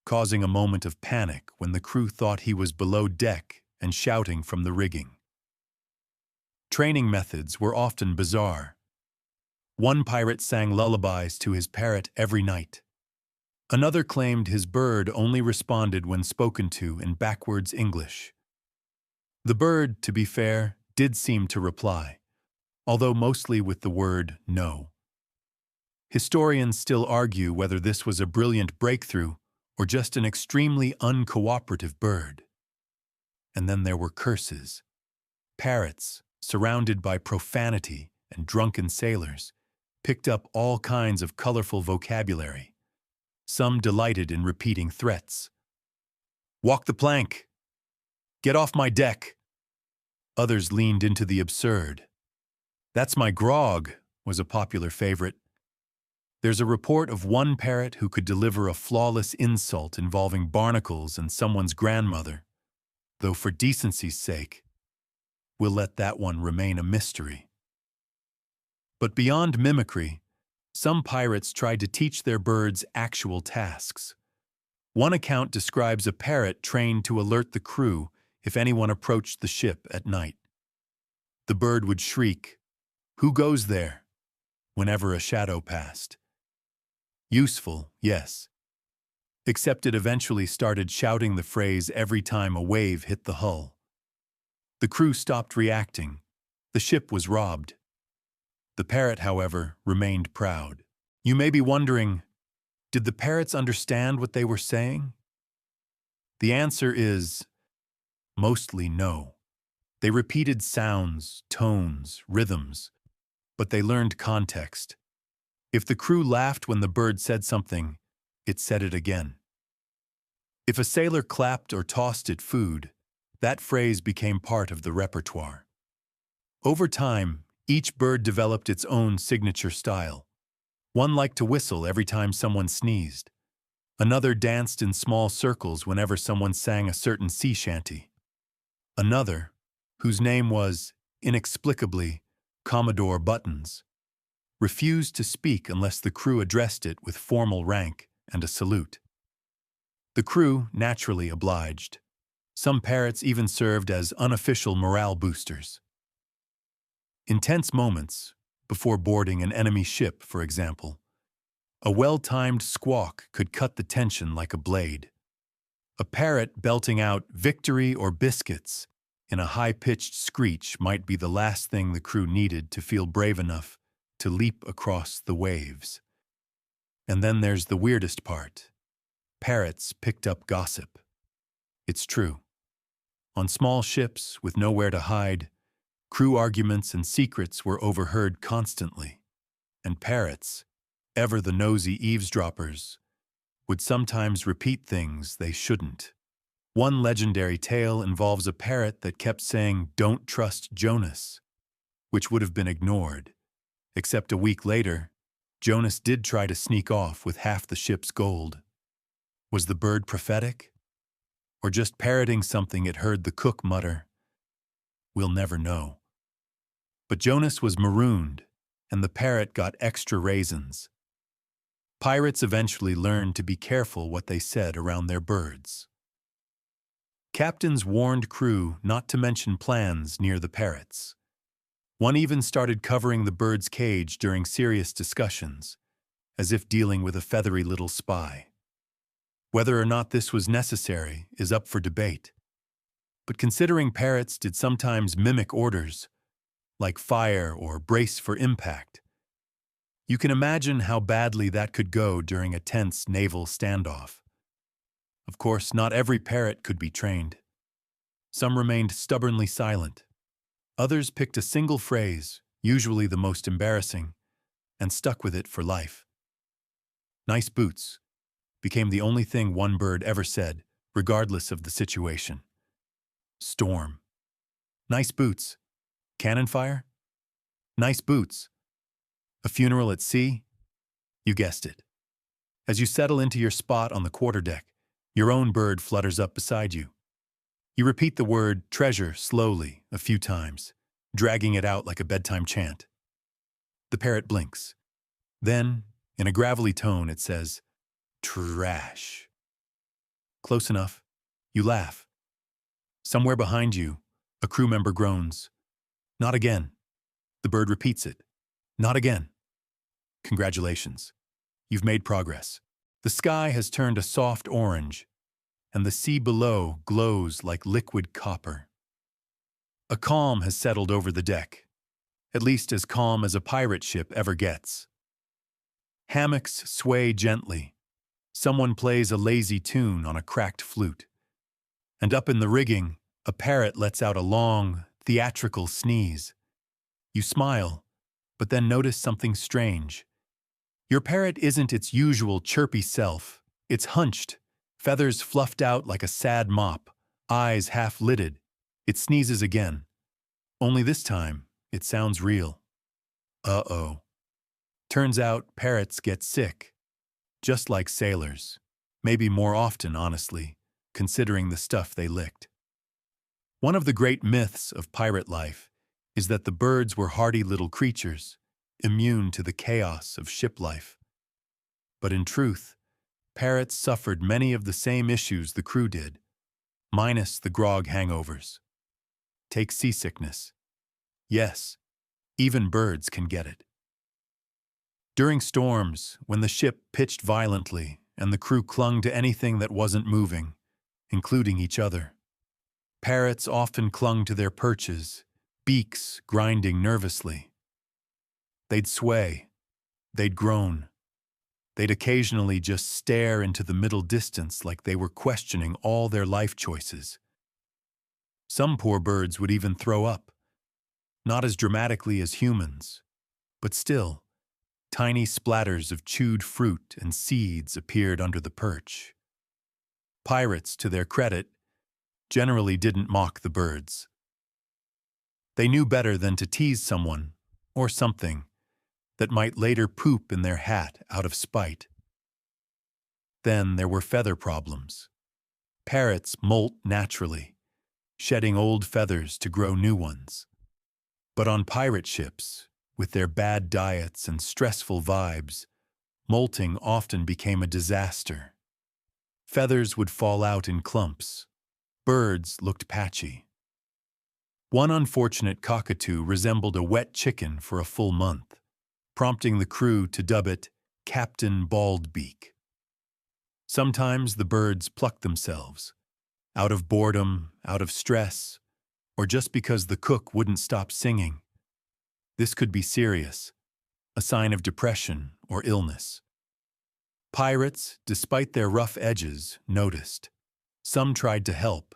causing a moment of panic when the crew thought he was below deck and shouting from the rigging. Training methods were often bizarre. One pirate sang lullabies to his parrot every night. Another claimed his bird only responded when spoken to in backwards English. The bird, to be fair, did seem to reply, although mostly with the word no. Historians still argue whether this was a brilliant breakthrough or just an extremely uncooperative bird. And then there were curses. Parrots, surrounded by profanity and drunken sailors, picked up all kinds of colorful vocabulary. Some delighted in repeating threats. Walk the plank. Get off my deck. Others leaned into the absurd. That's my grog was a popular favorite. There's a report of one parrot who could deliver a flawless insult involving barnacles and someone's grandmother, though for decency's sake, we'll let that one remain a mystery. But beyond mimicry, some pirates tried to teach their birds actual tasks. One account describes a parrot trained to alert the crew if anyone approached the ship at night. The bird would shriek, "Who goes there?" whenever a shadow passed. Useful, yes. Except it eventually started shouting the phrase every time a wave hit the hull. The crew stopped reacting. The ship was robbed. The parrot, however, remained proud. You may be wondering, did the parrots understand what they were saying? The answer is mostly no. They repeated sounds, tones, rhythms, but they learned context. If the crew laughed when the bird said something, it said it again. If a sailor clapped or tossed it food, that phrase became part of the repertoire. Over time, each bird developed its own signature style. One liked to whistle every time someone sneezed. Another danced in small circles whenever someone sang a certain sea shanty. Another, whose name was, inexplicably, Commodore Buttons, refused to speak unless the crew addressed it with formal rank and a salute. The crew naturally obliged. Some parrots even served as unofficial morale boosters. In tense moments, before boarding an enemy ship, for example, a well-timed squawk could cut the tension like a blade. A parrot belting out "victory or biscuits" in a high-pitched screech might be the last thing the crew needed to feel brave enough to leap across the waves. And then there's the weirdest part. Parrots picked up gossip. It's true. On small ships with nowhere to hide, crew arguments and secrets were overheard constantly. And parrots, ever the nosy eavesdroppers, would sometimes repeat things they shouldn't. One legendary tale involves a parrot that kept saying, "Don't trust Jonas," which would have been ignored. Except a week later, Jonas did try to sneak off with half the ship's gold. Was the bird prophetic? Or just parroting something it heard the cook mutter? We'll never know. But Jonas was marooned, and the parrot got extra raisins. Pirates eventually learned to be careful what they said around their birds. Captains warned crew not to mention plans near the parrots. One even started covering the bird's cage during serious discussions, as if dealing with a feathery little spy. Whether or not this was necessary is up for debate. But considering parrots did sometimes mimic orders, like fire or brace for impact, you can imagine how badly that could go during a tense naval standoff. Of course, not every parrot could be trained. Some remained stubbornly silent. Others picked a single phrase, usually the most embarrassing, and stuck with it for life. "Nice boots" became the only thing one bird ever said, regardless of the situation. Storm. "Nice boots." Cannon fire? "Nice boots." A funeral at sea? You guessed it. As you settle into your spot on the quarterdeck, your own bird flutters up beside you. You repeat the word "treasure" slowly a few times, dragging it out like a bedtime chant. The parrot blinks. Then, in a gravelly tone, it says, "Trash." Close enough. You laugh. Somewhere behind you, a crew member groans. "Not again." The bird repeats it. "Not again." Congratulations. You've made progress. The sky has turned a soft orange, and the sea below glows like liquid copper. A calm has settled over the deck, at least as calm as a pirate ship ever gets. Hammocks sway gently. Someone plays a lazy tune on a cracked flute. And up in the rigging, a parrot lets out a long, theatrical sneeze. You smile, but then notice something strange. Your parrot isn't its usual chirpy self. It's hunched, feathers fluffed out like a sad mop, eyes half-lidded. It sneezes again. Only this time, it sounds real. Uh-oh. Turns out parrots get sick. Just like sailors. Maybe more often, honestly, considering the stuff they licked. One of the great myths of pirate life is that the birds were hardy little creatures, immune to the chaos of ship life. But in truth, parrots suffered many of the same issues the crew did, minus the grog hangovers. Take seasickness. Yes, even birds can get it. During storms, when the ship pitched violently and the crew clung to anything that wasn't moving, including each other, parrots often clung to their perches, beaks grinding nervously. They'd sway. They'd groan. They'd occasionally just stare into the middle distance like they were questioning all their life choices. Some poor birds would even throw up. Not as dramatically as humans, but still, tiny splatters of chewed fruit and seeds appeared under the perch. Pirates, to their credit, generally didn't mock the birds. They knew better than to tease someone, or something, that might later poop in their hat out of spite. Then there were feather problems. Parrots molt naturally, shedding old feathers to grow new ones. But on pirate ships, with their bad diets and stressful vibes, molting often became a disaster. Feathers would fall out in clumps. Birds looked patchy. One unfortunate cockatoo resembled a wet chicken for a full month, prompting the crew to dub it Captain Baldbeak. Sometimes the birds plucked themselves, out of boredom, out of stress, or just because the cook wouldn't stop singing. This could be serious, a sign of depression or illness. Pirates, despite their rough edges, noticed. Some tried to help.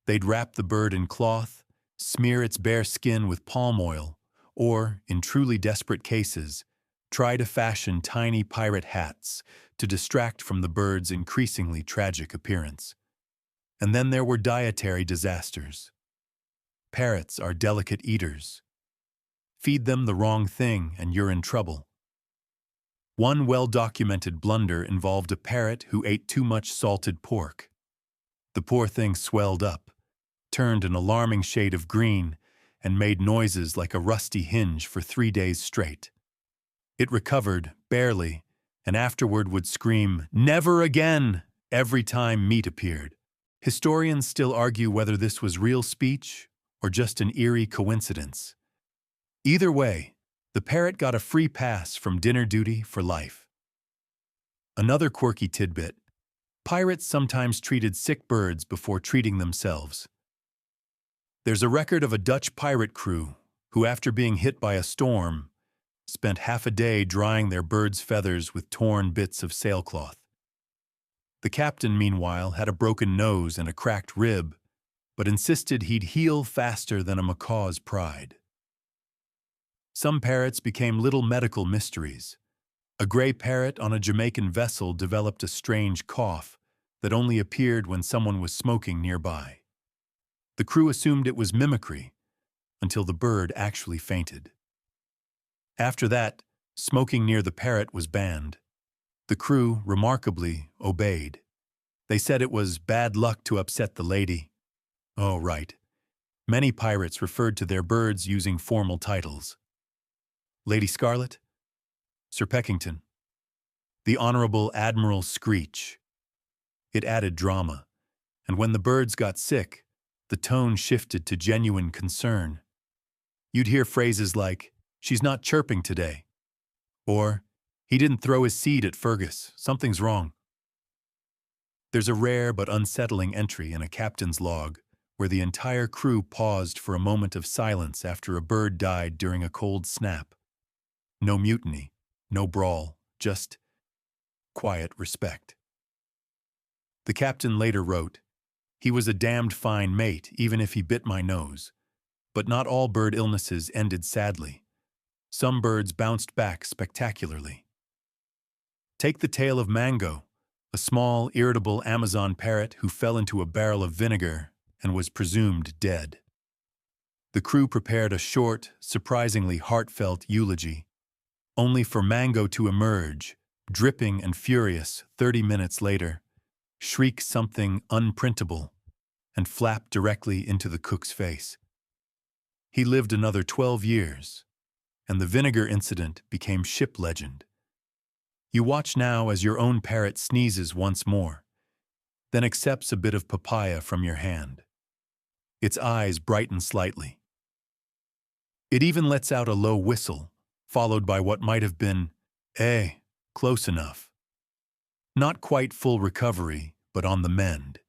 They'd wrap the bird in cloth, smear its bare skin with palm oil, or, in truly desperate cases, try to fashion tiny pirate hats to distract from the bird's increasingly tragic appearance. And then there were dietary disasters. Parrots are delicate eaters. Feed them the wrong thing and you're in trouble. One well-documented blunder involved a parrot who ate too much salted pork. The poor thing swelled up, turned an alarming shade of green, and made noises like a rusty hinge for 3 days straight. It recovered, barely, and afterward would scream, "Never again!" every time meat appeared. Historians still argue whether this was real speech or just an eerie coincidence. Either way, the parrot got a free pass from dinner duty for life. Another quirky tidbit: pirates sometimes treated sick birds before treating themselves. There's a record of a Dutch pirate crew who, after being hit by a storm, spent half a day drying their birds' feathers with torn bits of sailcloth. The captain, meanwhile, had a broken nose and a cracked rib, but insisted he'd heal faster than a macaw's pride. Some parrots became little medical mysteries. A gray parrot on a Jamaican vessel developed a strange cough that only appeared when someone was smoking nearby. The crew assumed it was mimicry, until the bird actually fainted. After that, smoking near the parrot was banned. The crew, remarkably, obeyed. They said it was bad luck to upset the lady. Oh, right. Many pirates referred to their birds using formal titles. Lady Scarlet, Sir Peckington, the Honorable Admiral Screech. It added drama, and when the birds got sick, the tone shifted to genuine concern. You'd hear phrases like, "She's not chirping today," or "He didn't throw his seed at Fergus, something's wrong." There's a rare but unsettling entry in a captain's log where the entire crew paused for a moment of silence after a bird died during a cold snap. No mutiny, no brawl, just quiet respect. The captain later wrote, "He was a damned fine mate, even if he bit my nose. But not all bird illnesses ended sadly. Some birds bounced back spectacularly." Take the tale of Mango, a small, irritable Amazon parrot who fell into a barrel of vinegar and was presumed dead. The crew prepared a short, surprisingly heartfelt eulogy, only for Mango to emerge, dripping and furious 30 minutes later, shriek something unprintable, and flap directly into the cook's face. He lived another 12 years, and the vinegar incident became ship legend. You watch now as your own parrot sneezes once more, then accepts a bit of papaya from your hand. Its eyes brighten slightly. It even lets out a low whistle, followed by what might have been, close enough. Not quite full recovery, but on the mend.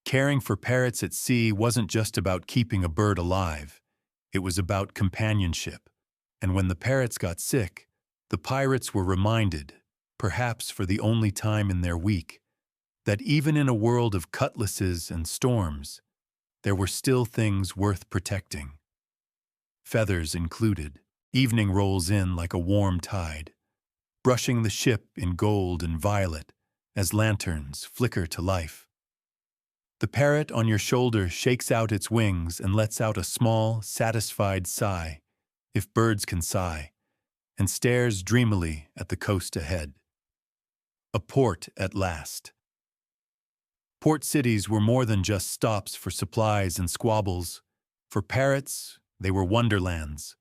Caring for parrots at sea wasn't just about keeping a bird alive. It was about companionship. And when the parrots got sick, the pirates were reminded, perhaps for the only time in their week, that even in a world of cutlasses and storms, there were still things worth protecting. Feathers included, evening rolls in like a warm tide, brushing the ship in gold and violet as lanterns flicker to life. The parrot on your shoulder shakes out its wings and lets out a small, satisfied sigh, if birds can sigh, and stares dreamily at the coast ahead. A port at last. Port cities were more than just stops for supplies and squabbles. For parrots, they were wonderlands,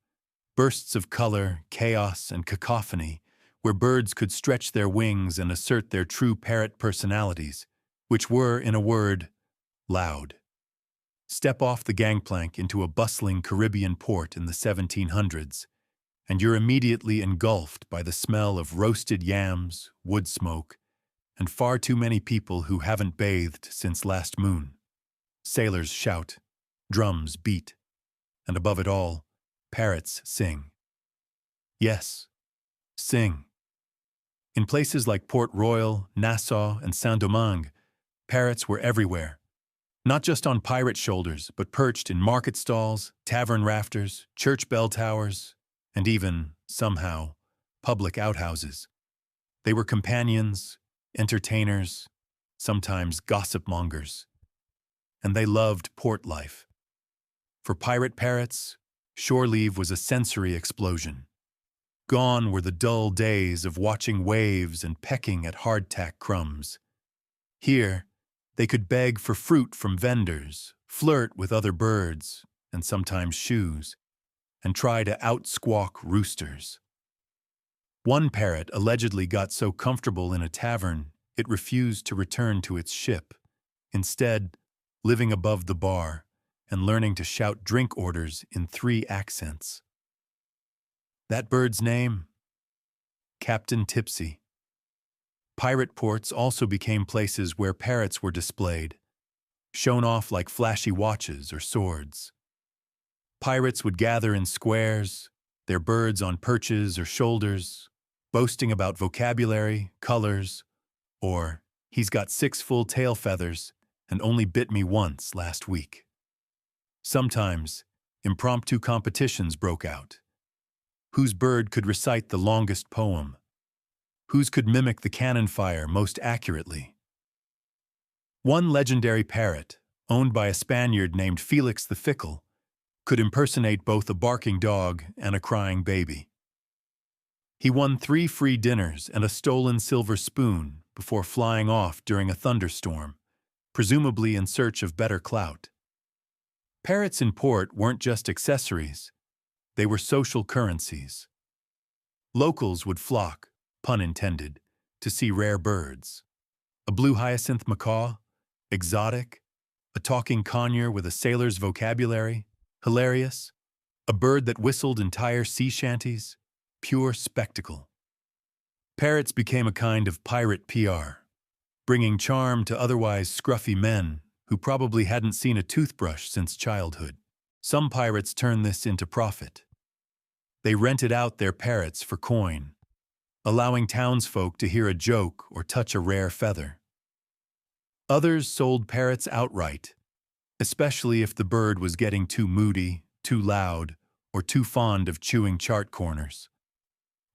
bursts of color, chaos, and cacophony, where birds could stretch their wings and assert their true parrot personalities, which were, in a word, loud. Step off the gangplank into a bustling Caribbean port in the 1700s, and you're immediately engulfed by the smell of roasted yams, wood smoke, and far too many people who haven't bathed since last moon. Sailors shout, drums beat, and above it all, parrots sing. Yes, sing. In places like Port Royal, Nassau, and Saint-Domingue, parrots were everywhere. Not just on pirate shoulders, but perched in market stalls, tavern rafters, church bell towers, and even, somehow, public outhouses. They were companions, entertainers, sometimes gossip mongers. And they loved port life. For pirate parrots, shore leave was a sensory explosion. Gone were the dull days of watching waves and pecking at hardtack crumbs. Here, they could beg for fruit from vendors, flirt with other birds, and sometimes shoes, and try to out-squawk roosters. One parrot allegedly got so comfortable in a tavern it refused to return to its ship, instead living above the bar and learning to shout drink orders in 3 accents. That bird's name? Captain Tipsy. Pirate ports also became places where parrots were displayed, shown off like flashy watches or swords. Pirates would gather in squares, their birds on perches or shoulders, boasting about vocabulary, colors, or, "He's got 6 full tail feathers and only bit me once last week." Sometimes, impromptu competitions broke out. Whose bird could recite the longest poem? Whose could mimic the cannon fire most accurately? One legendary parrot, owned by a Spaniard named Felix the Fickle, could impersonate both a barking dog and a crying baby. He won 3 free dinners and a stolen silver spoon before flying off during a thunderstorm, presumably in search of better clout. Parrots in port weren't just accessories, they were social currencies. Locals would flock, pun intended, to see rare birds. A blue hyacinth macaw, exotic, a talking conure with a sailor's vocabulary, hilarious, a bird that whistled entire sea shanties, pure spectacle. Parrots became a kind of pirate PR, bringing charm to otherwise scruffy men who probably hadn't seen a toothbrush since childhood. Some pirates turned this into profit. They rented out their parrots for coin, allowing townsfolk to hear a joke or touch a rare feather. Others sold parrots outright, especially if the bird was getting too moody, too loud, or too fond of chewing chart corners.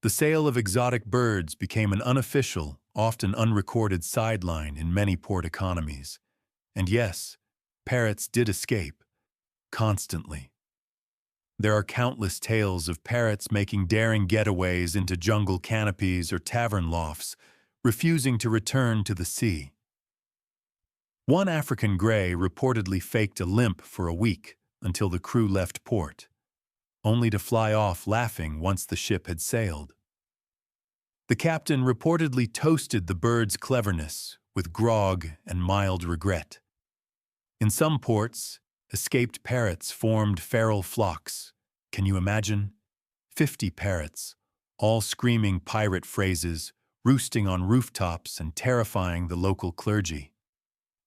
The sale of exotic birds became an unofficial, often unrecorded sideline in many port economies. And yes, parrots did escape, constantly. There are countless tales of parrots making daring getaways into jungle canopies or tavern lofts, refusing to return to the sea. One African gray reportedly faked a limp for a week until the crew left port, only to fly off laughing once the ship had sailed. The captain reportedly toasted the bird's cleverness with grog and mild regret. In some ports, escaped parrots formed feral flocks. Can you imagine? 50 parrots, all screaming pirate phrases, roosting on rooftops and terrifying the local clergy.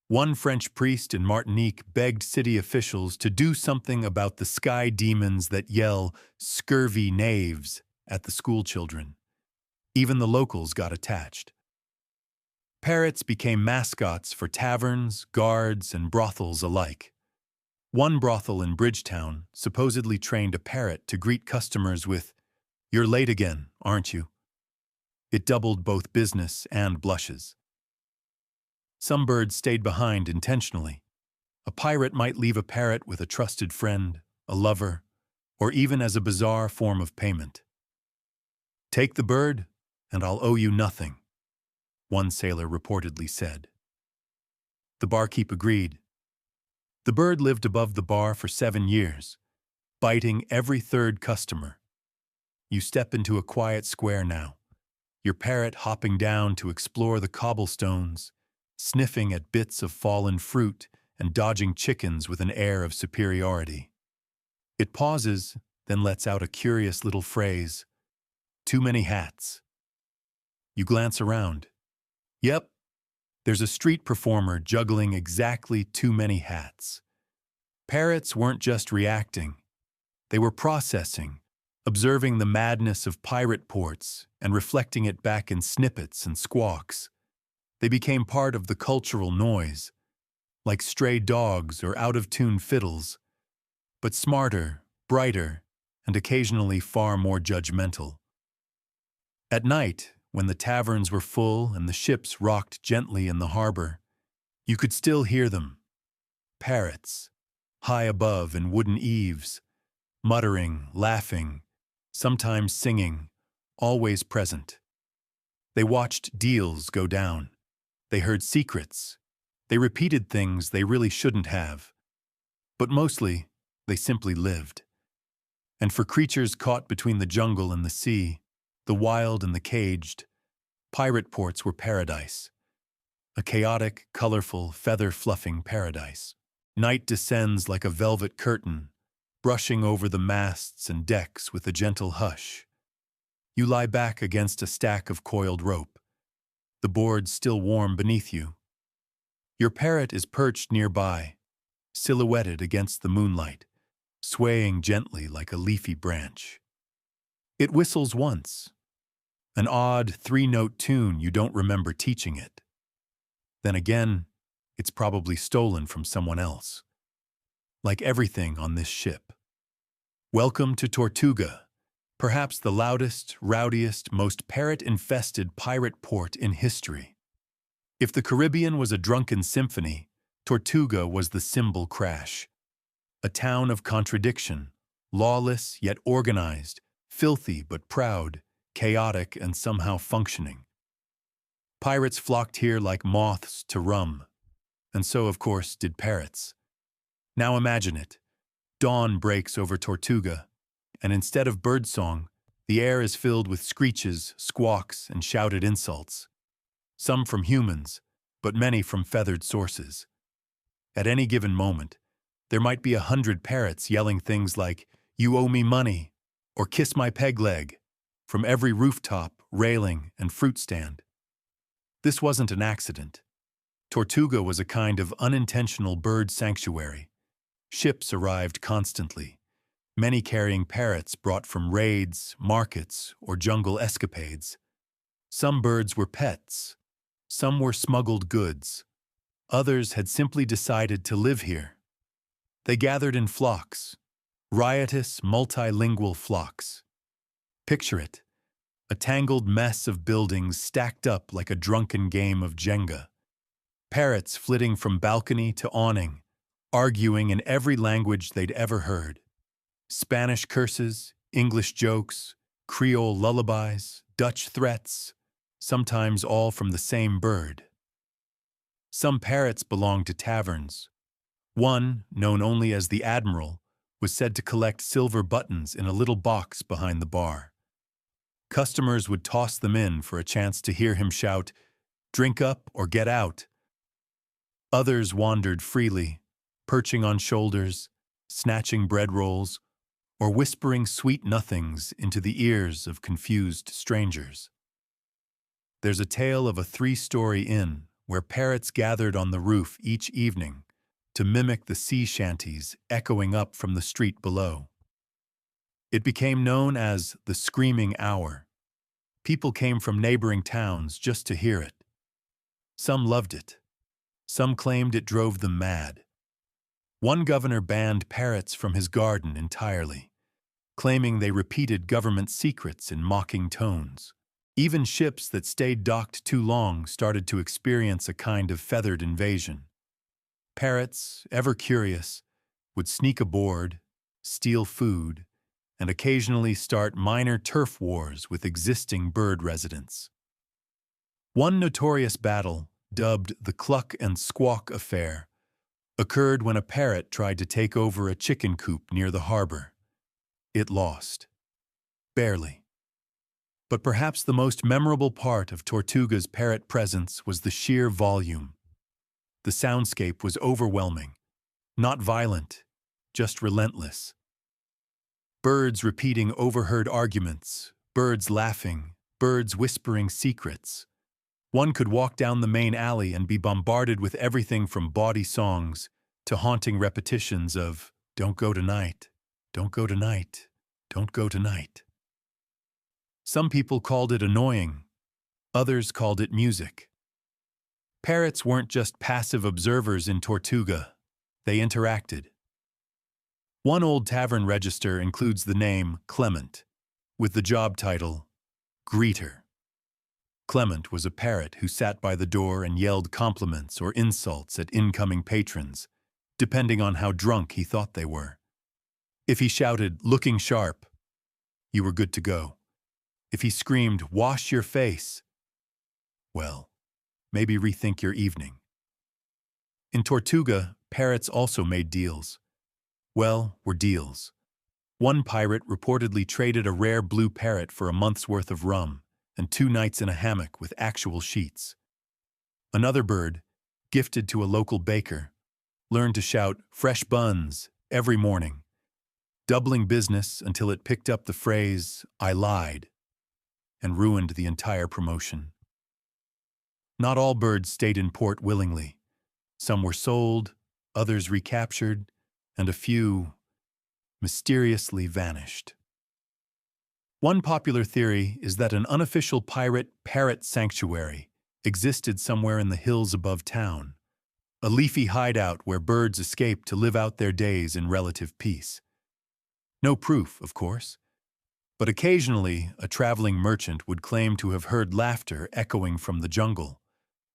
One French priest in Martinique begged city officials to do something about the sky demons that yell "scurvy knaves" at the schoolchildren. Even the locals got attached. Parrots became mascots for taverns, guards, and brothels alike. One brothel in Bridgetown supposedly trained a parrot to greet customers with, "You're late again, aren't you?" It doubled both business and blushes. Some birds stayed behind intentionally. A pirate might leave a parrot with a trusted friend, a lover, or even as a bizarre form of payment. "Take the bird, and I'll owe you nothing," one sailor reportedly said. The barkeep agreed. The bird lived above the bar for 7 years, biting every third customer. You step into a quiet square now, your parrot hopping down to explore the cobblestones, sniffing at bits of fallen fruit and dodging chickens with an air of superiority. It pauses, then lets out a curious little phrase, "Too many hats." You glance around. Yep, there's a street performer juggling exactly too many hats. Parrots weren't just reacting. They were processing, observing the madness of pirate ports and reflecting it back in snippets and squawks. They became part of the cultural noise, like stray dogs or out-of-tune fiddles, but smarter, brighter, and occasionally far more judgmental. At night, when the taverns were full and the ships rocked gently in the harbor, you could still hear them. Parrots, high above in wooden eaves, muttering, laughing, sometimes singing, always present. They watched deals go down. They heard secrets. They repeated things they really shouldn't have. But mostly, they simply lived. And for creatures caught between the jungle and the sea, the wild and the caged, pirate ports were paradise. A chaotic, colorful, feather-fluffing paradise. Night descends like a velvet curtain, brushing over the masts and decks with a gentle hush. You lie back against a stack of coiled rope, the boards still warm beneath you. Your parrot is perched nearby, silhouetted against the moonlight, swaying gently like a leafy branch. It whistles once, an odd three-note tune you don't remember teaching it. Then again, it's probably stolen from someone else. Like everything on this ship. Welcome to Tortuga, perhaps the loudest, rowdiest, most parrot-infested pirate port in history. If the Caribbean was a drunken symphony, Tortuga was the cymbal crash. A town of contradiction, lawless yet organized, filthy but proud, chaotic and somehow functioning. Pirates flocked here like moths to rum, and so, of course, did parrots. Now imagine it. Dawn breaks over Tortuga, and instead of birdsong, the air is filled with screeches, squawks, and shouted insults. Some from humans, but many from feathered sources. At any given moment, there might be 100 parrots yelling things like, "You owe me money," or "Kiss my peg leg," from every rooftop, railing, and fruit stand. This wasn't an accident. Tortuga was a kind of unintentional bird sanctuary. Ships arrived constantly, many carrying parrots brought from raids, markets, or jungle escapades. Some birds were pets. Some were smuggled goods. Others had simply decided to live here. They gathered in flocks, riotous, multilingual flocks. Picture it, a tangled mess of buildings stacked up like a drunken game of Jenga. Parrots flitting from balcony to awning, arguing in every language they'd ever heard. Spanish curses, English jokes, Creole lullabies, Dutch threats, sometimes all from the same bird. Some parrots belonged to taverns. One, known only as the Admiral, was said to collect silver buttons in a little box behind the bar. Customers would toss them in for a chance to hear him shout, "Drink up or get out." Others wandered freely, perching on shoulders, snatching bread rolls, or whispering sweet nothings into the ears of confused strangers. There's a tale of a 3-story inn where parrots gathered on the roof each evening to mimic the sea shanties echoing up from the street below. It became known as the Screaming Hour. People came from neighboring towns just to hear it. Some loved it. Some claimed it drove them mad. One governor banned parrots from his garden entirely, claiming they repeated government secrets in mocking tones. Even ships that stayed docked too long started to experience a kind of feathered invasion. Parrots, ever curious, would sneak aboard, steal food, and occasionally start minor turf wars with existing bird residents. One notorious battle, dubbed the Cluck and Squawk Affair, occurred when a parrot tried to take over a chicken coop near the harbor. It lost. Barely. But perhaps the most memorable part of Tortuga's parrot presence was the sheer volume. The soundscape was overwhelming, not violent, just relentless. Birds repeating overheard arguments, birds laughing, birds whispering secrets. One could walk down the main alley and be bombarded with everything from bawdy songs to haunting repetitions of "Don't go tonight, don't go tonight," Don't go tonight. Some people called it annoying. Others called it music. Parrots weren't just passive observers in Tortuga. They interacted. One old tavern register includes the name Clement, with the job title Greeter. Clement was a parrot who sat by the door and yelled compliments or insults at incoming patrons, depending on how drunk he thought they were. If he shouted, "Looking sharp," you were good to go. If he screamed, "Wash your face," well, maybe rethink your evening. In Tortuga, parrots also made deals. Well, were deals. One pirate reportedly traded a rare blue parrot for a month's worth of rum and 2 nights in a hammock with actual sheets. Another bird, gifted to a local baker, learned to shout "fresh buns" every morning, doubling business until it picked up the phrase "I lied" and ruined the entire promotion. Not all birds stayed in port willingly. Some were sold, others recaptured, and a few mysteriously vanished. One popular theory is that an unofficial pirate parrot sanctuary existed somewhere in the hills above town, a leafy hideout where birds escaped to live out their days in relative peace. No proof, of course, but occasionally a traveling merchant would claim to have heard laughter echoing from the jungle,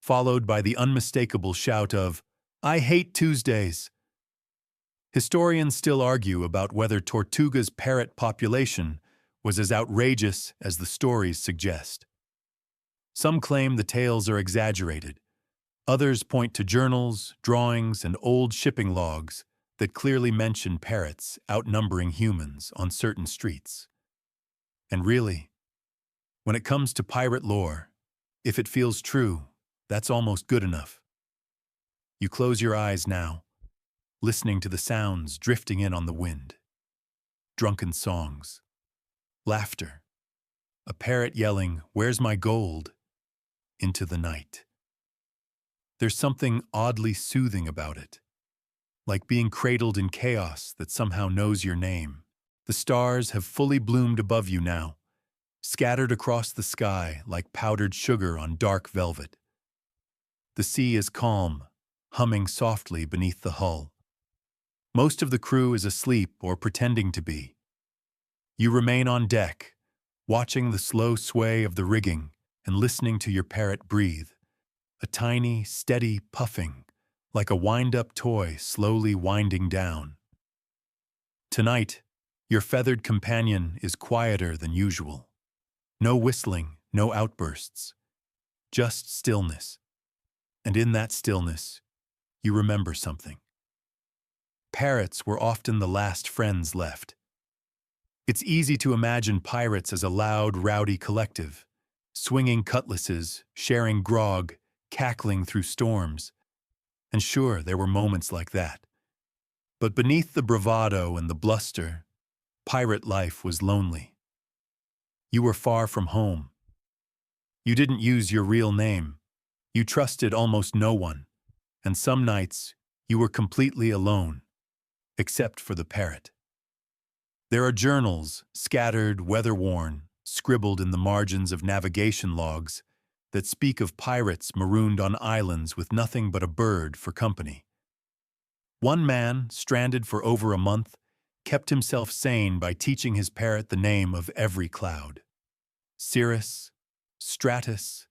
followed by the unmistakable shout of, "I hate Tuesdays." Historians still argue about whether Tortuga's parrot population was as outrageous as the stories suggest. Some claim the tales are exaggerated. Others point to journals, drawings, and old shipping logs that clearly mention parrots outnumbering humans on certain streets. And really, when it comes to pirate lore, if it feels true, that's almost good enough. You close your eyes now, listening to the sounds drifting in on the wind. Drunken songs, laughter, a parrot yelling, "Where's my gold?" into the night. There's something oddly soothing about it, like being cradled in chaos that somehow knows your name. The stars have fully bloomed above you now, scattered across the sky like powdered sugar on dark velvet. The sea is calm, humming softly beneath the hull. Most of the crew is asleep or pretending to be. You remain on deck, watching the slow sway of the rigging and listening to your parrot breathe, a tiny, steady puffing, like a wind-up toy slowly winding down. Tonight, your feathered companion is quieter than usual. No whistling, no outbursts, just stillness. And in that stillness, you remember something. Parrots were often the last friends left. It's easy to imagine pirates as a loud, rowdy collective, swinging cutlasses, sharing grog, cackling through storms. And sure, there were moments like that. But beneath the bravado and the bluster, pirate life was lonely. You were far from home. You didn't use your real name. You trusted almost no one. And some nights, you were completely alone, except for the parrot. There are journals, scattered, weather-worn, scribbled in the margins of navigation logs, that speak of pirates marooned on islands with nothing but a bird for company. One man, stranded for over a month, kept himself sane by teaching his parrot the name of every cloud: Cirrus, Stratus,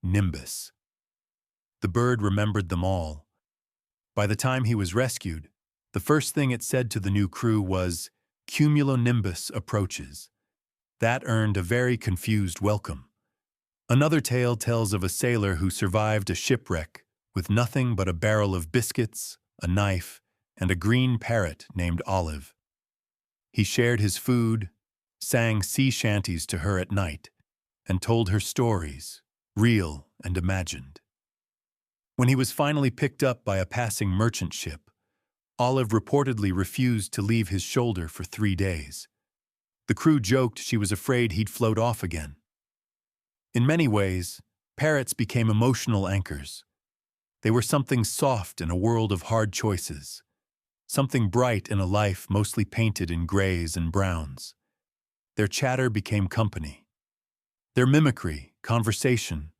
Nimbus. The bird remembered them all. By the time he was rescued, the first thing it said to the new crew was, "Cumulonimbus approaches." That earned a very confused welcome. Another tale tells of a sailor who survived a shipwreck with nothing but a barrel of biscuits, a knife, and a green parrot named Olive. He shared his food, sang sea shanties to her at night, and told her stories, real and imagined. When he was finally picked up by a passing merchant ship, Olive reportedly refused to leave his shoulder for 3 days. The crew joked she was afraid he'd float off again. In many ways, parrots became emotional anchors. They were something soft in a world of hard choices, something bright in a life mostly painted in grays and browns. Their chatter became company. Their mimicry, conversation,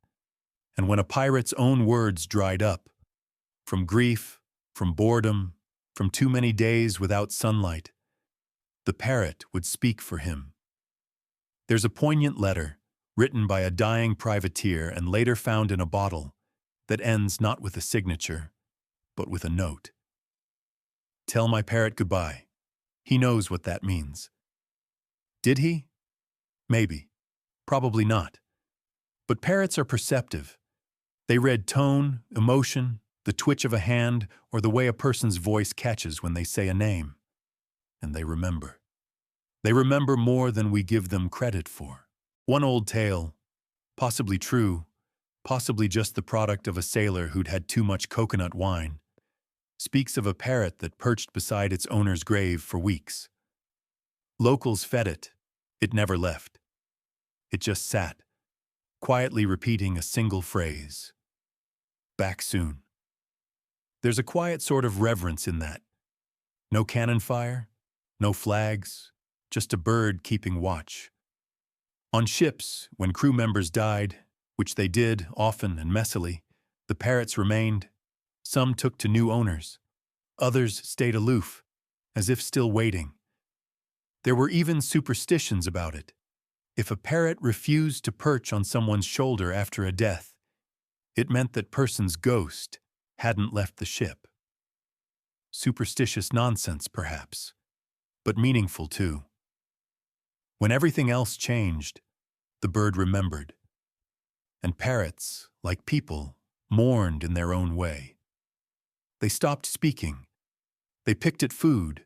and when a pirate's own words dried up, from grief, from boredom, from too many days without sunlight, the parrot would speak for him. There's a poignant letter, written by a dying privateer and later found in a bottle, that ends not with a signature, but with a note. "Tell my parrot goodbye. He knows what that means." Did he? Maybe. Probably not. But parrots are perceptive. They read tone, emotion, the twitch of a hand, or the way a person's voice catches when they say a name. And they remember. They remember more than we give them credit for. One old tale, possibly true, possibly just the product of a sailor who'd had too much coconut wine, speaks of a parrot that perched beside its owner's grave for weeks. Locals fed it. It never left. It just sat, quietly repeating a single phrase. "Back soon." There's a quiet sort of reverence in that. No cannon fire, no flags, just a bird keeping watch. On ships, when crew members died, which they did often and messily, the parrots remained. Some took to new owners. Others stayed aloof, as if still waiting. There were even superstitions about it. If a parrot refused to perch on someone's shoulder after a death, it meant that person's ghost hadn't left the ship. Superstitious nonsense, perhaps, but meaningful too. When everything else changed, the bird remembered. And parrots, like people, mourned in their own way. They stopped speaking. They picked at food.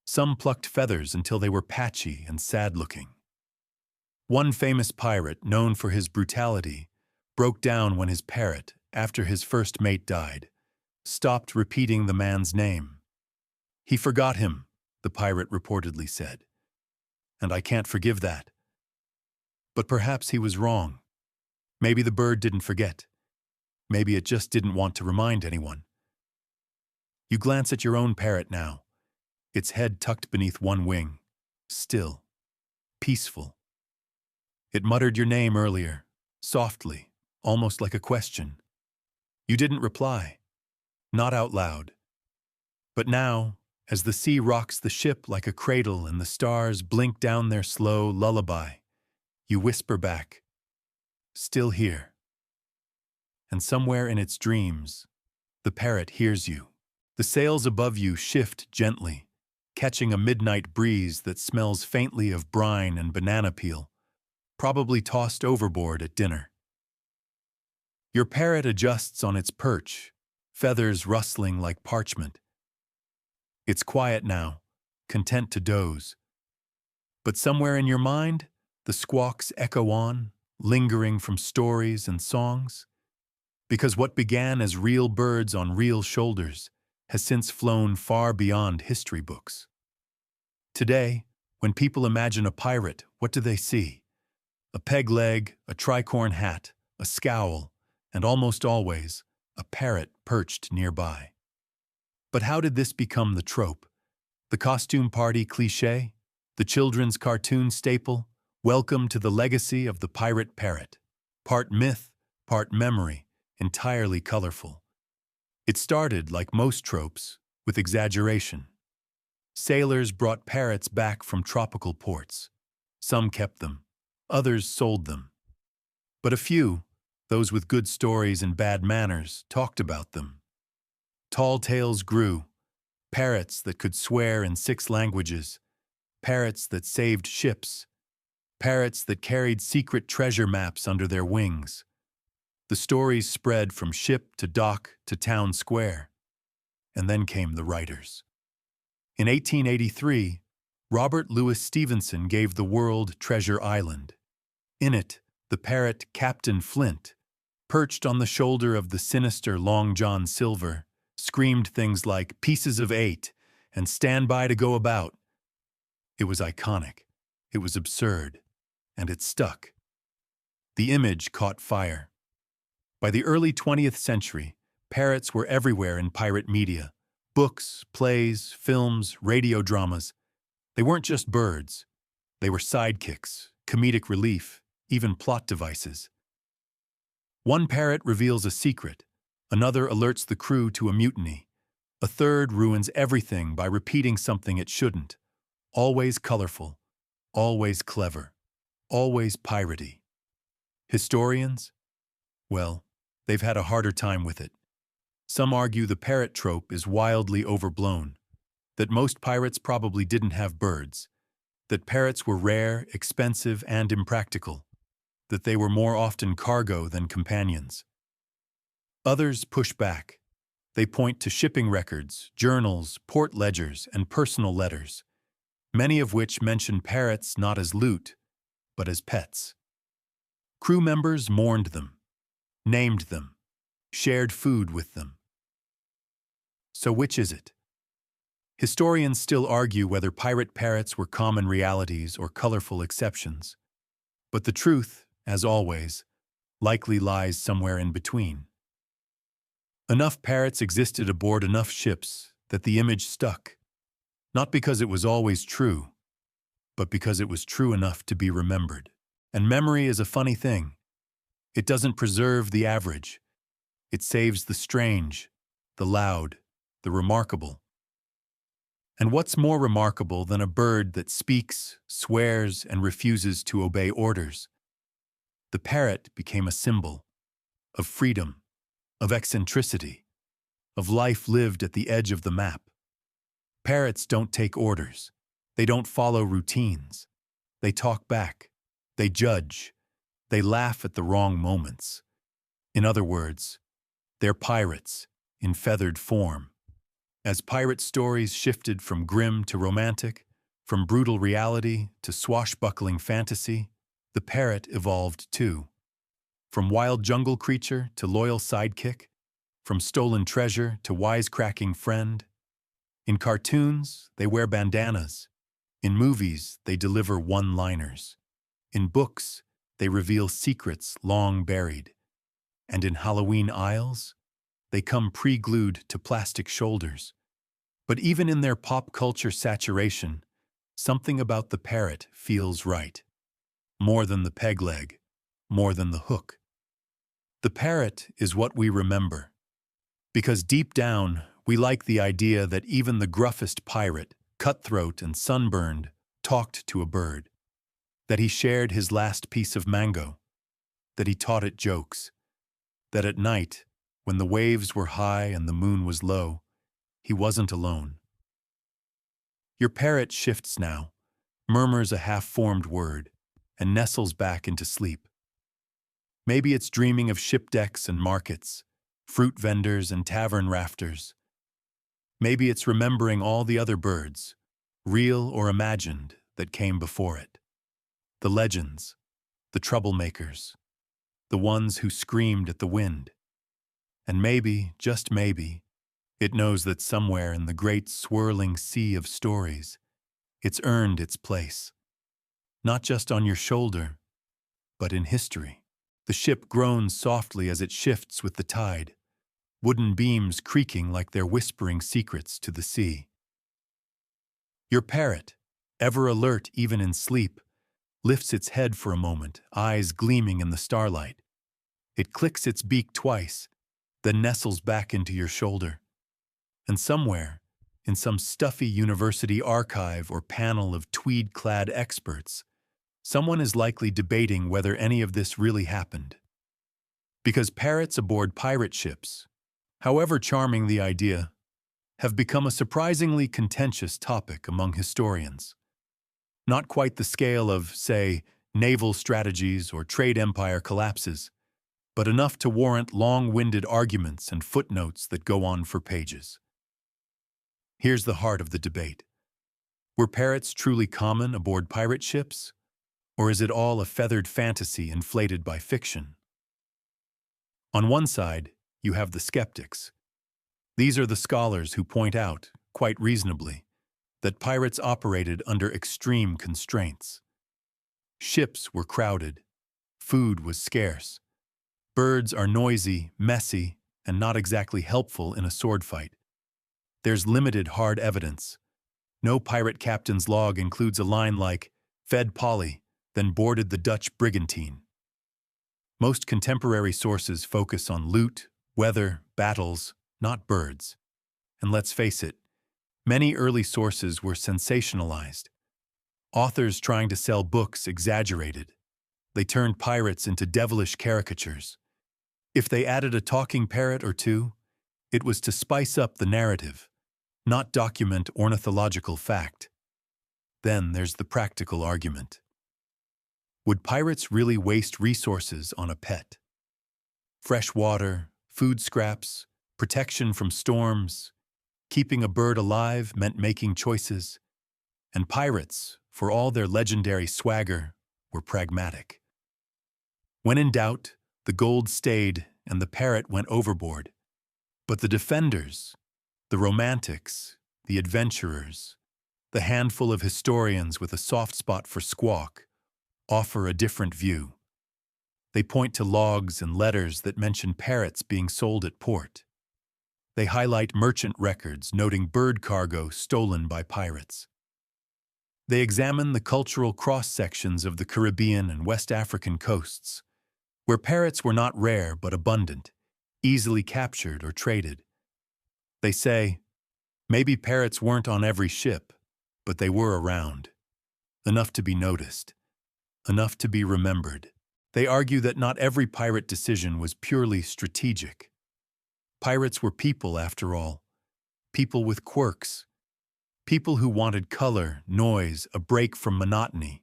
Some plucked feathers until they were patchy and sad-looking. One famous pirate, known for his brutality, broke down when his parrot, after his first mate died, stopped repeating the man's name. "He forgot him," the pirate reportedly said. "And I can't forgive that." But perhaps he was wrong. Maybe the bird didn't forget. Maybe it just didn't want to remind anyone. You glance at your own parrot now, its head tucked beneath one wing, still, peaceful. It muttered your name earlier, softly, almost like a question. You didn't reply, not out loud. But now, as the sea rocks the ship like a cradle and the stars blink down their slow lullaby, you whisper back, "Still here." And somewhere in its dreams, the parrot hears you. The sails above you shift gently, catching a midnight breeze that smells faintly of brine and banana peel, probably tossed overboard at dinner. Your parrot adjusts on its perch, feathers rustling like parchment. It's quiet now, content to doze. But somewhere in your mind, the squawks echo on, lingering from stories and songs. Because what began as real birds on real shoulders has since flown far beyond history books. Today, when people imagine a pirate, what do they see? A peg leg, a tricorn hat, a scowl, and almost always, a parrot perched nearby. But how did this become the trope? The costume party cliché? The children's cartoon staple? Welcome to the legacy of the pirate parrot. Part myth, part memory, entirely colorful. It started, like most tropes, with exaggeration. Sailors brought parrots back from tropical ports. Some kept them, others sold them. But a few, those with good stories and bad manners, talked about them. Tall tales grew, parrots that could swear in 6 languages, parrots that saved ships, parrots that carried secret treasure maps under their wings. The stories spread from ship to dock to town square. And then came the writers. In 1883, Robert Louis Stevenson gave the world Treasure Island. In it, the parrot Captain Flint, perched on the shoulder of the sinister Long John Silver, screamed things like "pieces of 8" and "stand by to go about." It was iconic, it was absurd, and it stuck. The image caught fire. By the early 20th century, parrots were everywhere in pirate media. Books, plays, films, radio dramas. They weren't just birds. They were sidekicks, comedic relief, even plot devices. One parrot reveals a secret, another alerts the crew to a mutiny, a third ruins everything by repeating something it shouldn't. Always colorful, always clever, always piratey. Historians? Well, they've had a harder time with it. Some argue the parrot trope is wildly overblown, that most pirates probably didn't have birds, that parrots were rare, expensive, and impractical, that they were more often cargo than companions. Others push back. They point to shipping records, journals, port ledgers, and personal letters, many of which mention parrots not as loot, but as pets. Crew members mourned them, named them, shared food with them. So which is it? Historians still argue whether pirate parrots were common realities or colorful exceptions. But the truth, as always, likely lies somewhere in between. Enough parrots existed aboard enough ships that the image stuck, not because it was always true, but because it was true enough to be remembered. And memory is a funny thing. It doesn't preserve the average. It saves the strange, the loud, the remarkable. And what's more remarkable than a bird that speaks, swears, and refuses to obey orders? The parrot became a symbol of freedom, of eccentricity, of life lived at the edge of the map. Parrots don't take orders. They don't follow routines. They talk back. They judge. They laugh at the wrong moments. In other words, they're pirates in feathered form. As pirate stories shifted from grim to romantic, from brutal reality to swashbuckling fantasy, the parrot evolved too. From wild jungle creature to loyal sidekick, from stolen treasure to wisecracking friend. In cartoons, they wear bandanas. In movies, they deliver one-liners. In books, they reveal secrets long buried. And in Halloween aisles, they come pre-glued to plastic shoulders. But even in their pop culture saturation, something about the parrot feels right. More than the peg leg, more than the hook. The parrot is what we remember. Because deep down, we like the idea that even the gruffest pirate, cutthroat and sunburned, talked to a bird. That he shared his last piece of mango. That he taught it jokes. That at night, when the waves were high and the moon was low, he wasn't alone. Your parrot shifts now, murmurs a half-formed word, and nestles back into sleep. Maybe it's dreaming of ship decks and markets, fruit vendors and tavern rafters. Maybe it's remembering all the other birds, real or imagined, that came before it. The legends, the troublemakers, the ones who screamed at the wind. And maybe, just maybe, it knows that somewhere in the great swirling sea of stories, it's earned its place. Not just on your shoulder, but in history. The ship groans softly as it shifts with the tide, wooden beams creaking like they're whispering secrets to the sea. Your parrot, ever alert even in sleep, lifts its head for a moment, eyes gleaming in the starlight. It clicks its beak twice, then nestles back into your shoulder. And somewhere, in some stuffy university archive or panel of tweed-clad experts, someone is likely debating whether any of this really happened. Because parrots aboard pirate ships, however charming the idea, have become a surprisingly contentious topic among historians. Not quite the scale of, say, naval strategies or trade empire collapses, but enough to warrant long-winded arguments and footnotes that go on for pages. Here's the heart of the debate. Were parrots truly common aboard pirate ships? Or is it all a feathered fantasy inflated by fiction? On one side, you have the skeptics. These are the scholars who point out, quite reasonably, that pirates operated under extreme constraints. Ships were crowded. Food was scarce. Birds are noisy, messy, and not exactly helpful in a sword fight. There's limited hard evidence. No pirate captain's log includes a line like, fed Polly, then boarded the Dutch brigantine. Most contemporary sources focus on loot, weather, battles, not birds. And let's face it, many early sources were sensationalized. Authors trying to sell books exaggerated. They turned pirates into devilish caricatures. If they added a talking parrot or two, it was to spice up the narrative, not document ornithological fact. Then there's the practical argument. Would pirates really waste resources on a pet? Fresh water, food scraps, protection from storms, keeping a bird alive meant making choices. And pirates, for all their legendary swagger, were pragmatic. When in doubt, the gold stayed and the parrot went overboard. But the defenders, the romantics, the adventurers, the handful of historians with a soft spot for squawk, offer a different view. They point to logs and letters that mention parrots being sold at port. They highlight merchant records noting bird cargo stolen by pirates. They examine the cultural cross-sections of the Caribbean and West African coasts, where parrots were not rare but abundant, easily captured or traded. They say, maybe parrots weren't on every ship, but they were around. Enough to be noticed. Enough to be remembered. They argue that not every pirate decision was purely strategic. Pirates were people, after all. People with quirks. People who wanted color, noise, a break from monotony.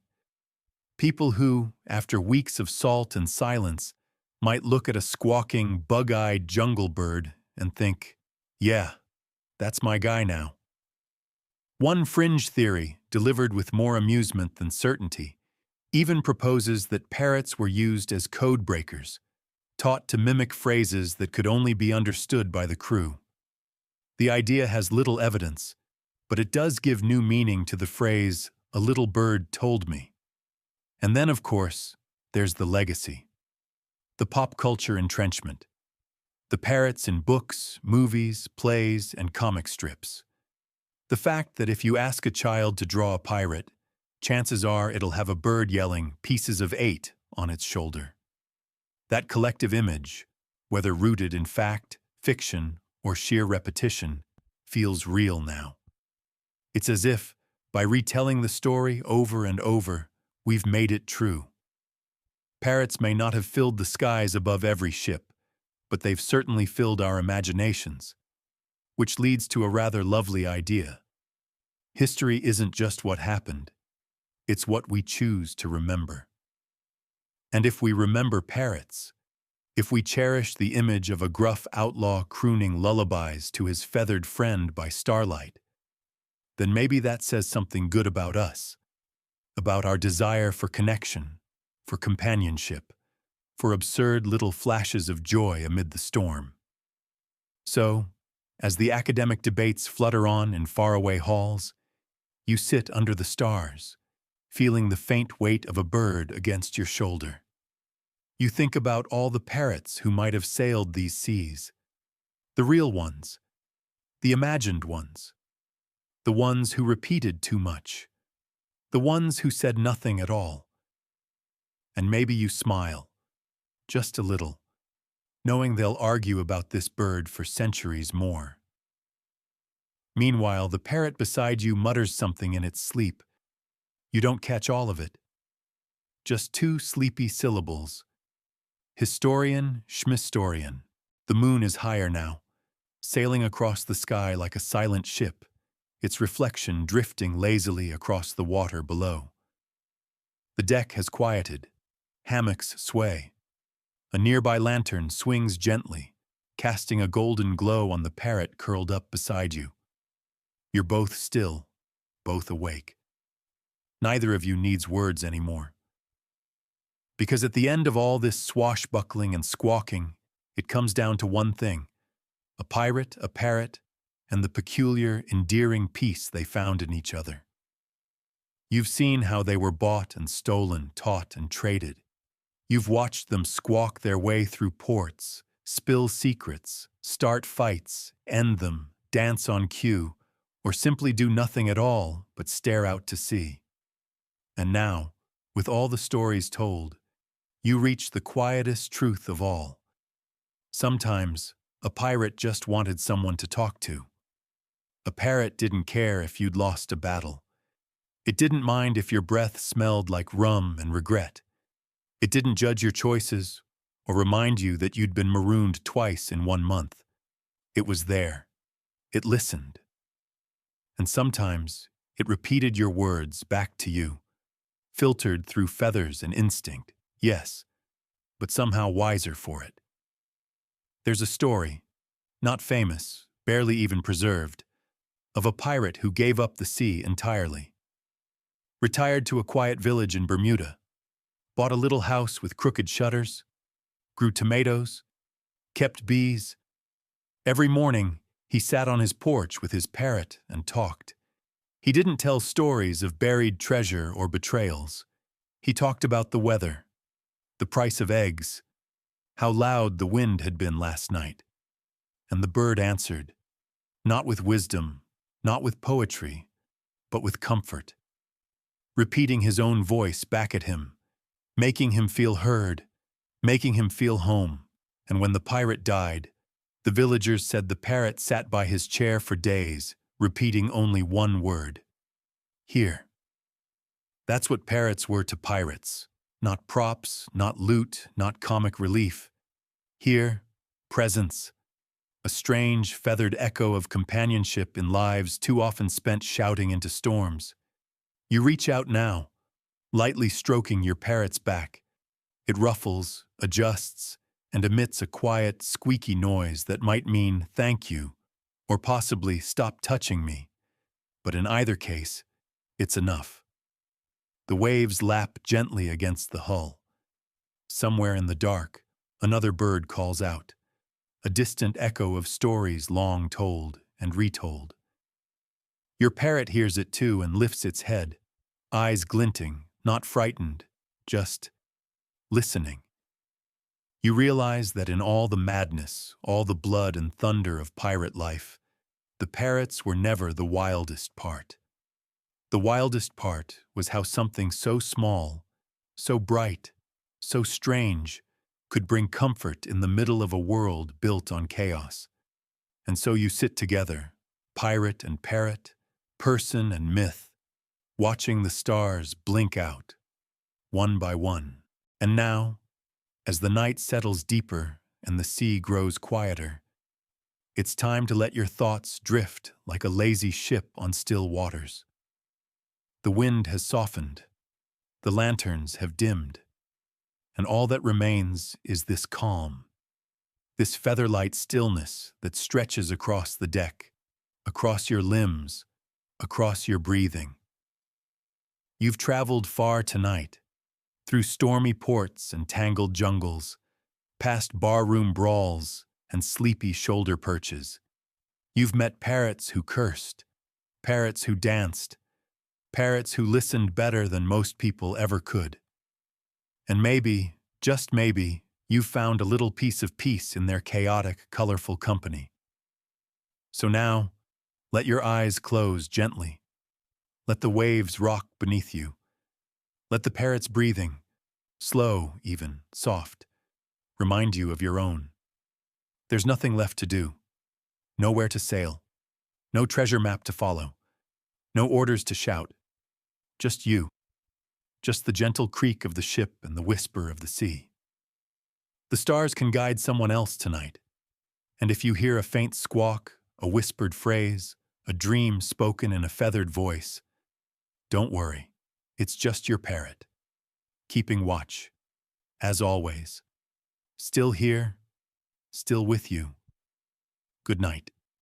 People who, after weeks of salt and silence, might look at a squawking, bug-eyed jungle bird and think, yeah, that's my guy now. One fringe theory, delivered with more amusement than certainty, even proposes that parrots were used as code breakers, taught to mimic phrases that could only be understood by the crew. The idea has little evidence, but it does give new meaning to the phrase, "a little bird told me." And then, of course, there's the legacy. The pop culture entrenchment. The parrots in books, movies, plays, and comic strips. The fact that if you ask a child to draw a pirate, chances are it'll have a bird yelling "pieces of 8" on its shoulder. That collective image, whether rooted in fact, fiction, or sheer repetition, feels real now. It's as if, by retelling the story over and over, we've made it true. Parrots may not have filled the skies above every ship, but they've certainly filled our imaginations, which leads to a rather lovely idea. History isn't just what happened, it's what we choose to remember. And if we remember parrots, if we cherish the image of a gruff outlaw crooning lullabies to his feathered friend by starlight, then maybe that says something good about us, about our desire for connection, for companionship, for absurd little flashes of joy amid the storm. So, as the academic debates flutter on in faraway halls, you sit under the stars, feeling the faint weight of a bird against your shoulder. You think about all the parrots who might have sailed these seas, the real ones, the imagined ones, the ones who repeated too much, the ones who said nothing at all. And maybe you smile, just a little, knowing they'll argue about this bird for centuries more. Meanwhile, the parrot beside you mutters something in its sleep. You don't catch all of it. Just two sleepy syllables. Historian, schmistorian. The moon is higher now, sailing across the sky like a silent ship, its reflection drifting lazily across the water below. The deck has quieted. Hammocks sway. A nearby lantern swings gently, casting a golden glow on the parrot curled up beside you. You're both still, both awake. Neither of you needs words anymore. Because at the end of all this swashbuckling and squawking, it comes down to one thing: a pirate, a parrot, and the peculiar, endearing peace they found in each other. You've seen how they were bought and stolen, taught and traded. You've watched them squawk their way through ports, spill secrets, start fights, end them, dance on cue, or simply do nothing at all but stare out to sea. And now, with all the stories told, you reach the quietest truth of all. Sometimes, a pirate just wanted someone to talk to. A parrot didn't care if you'd lost a battle. It didn't mind if your breath smelled like rum and regret. It didn't judge your choices or remind you that you'd been marooned twice in 1 month. It was there. It listened. And sometimes, it repeated your words back to you, filtered through feathers and instinct, yes, but somehow wiser for it. There's a story, not famous, barely even preserved, of a pirate who gave up the sea entirely. Retired to a quiet village in Bermuda, bought a little house with crooked shutters, grew tomatoes, kept bees. Every morning, he sat on his porch with his parrot and talked. He didn't tell stories of buried treasure or betrayals. He talked about the weather, the price of eggs, how loud the wind had been last night. And the bird answered, not with wisdom, not with poetry, but with comfort, repeating his own voice back at him, making him feel heard, making him feel home. And when the pirate died, the villagers said the parrot sat by his chair for days, repeating only one word: here. That's what parrots were to pirates. Not props, not loot, not comic relief. Here, presence. A strange, feathered echo of companionship in lives too often spent shouting into storms. You reach out now, lightly stroking your parrot's back. It ruffles, adjusts, and emits a quiet, squeaky noise that might mean thank you, or possibly stop touching me. But in either case, it's enough. The waves lap gently against the hull. Somewhere in the dark, another bird calls out, a distant echo of stories long told and retold. Your parrot hears it too and lifts its head, eyes glinting, not frightened, just listening. You realize that in all the madness, all the blood and thunder of pirate life, the parrots were never the wildest part. The wildest part was how something so small, so bright, so strange, could bring comfort in the middle of a world built on chaos. And so you sit together, pirate and parrot, person and myth, watching the stars blink out, one by one. And now, as the night settles deeper and the sea grows quieter, it's time to let your thoughts drift like a lazy ship on still waters. The wind has softened, the lanterns have dimmed, and all that remains is this calm, this featherlight stillness that stretches across the deck, across your limbs, across your breathing. You've traveled far tonight, through stormy ports and tangled jungles, past barroom brawls and sleepy shoulder perches. You've met parrots who cursed, parrots who danced, parrots who listened better than most people ever could. And maybe, just maybe, you've found a little piece of peace in their chaotic, colorful company. So now, let your eyes close gently. Let the waves rock beneath you. Let the parrot's breathing, slow even, soft, remind you of your own. There's nothing left to do, nowhere to sail, no treasure map to follow, no orders to shout, just you, just the gentle creak of the ship and the whisper of the sea. The stars can guide someone else tonight, and if you hear a faint squawk, a whispered phrase, a dream spoken in a feathered voice, don't worry, it's just your parrot, keeping watch, as always, still here, still with you. Good night.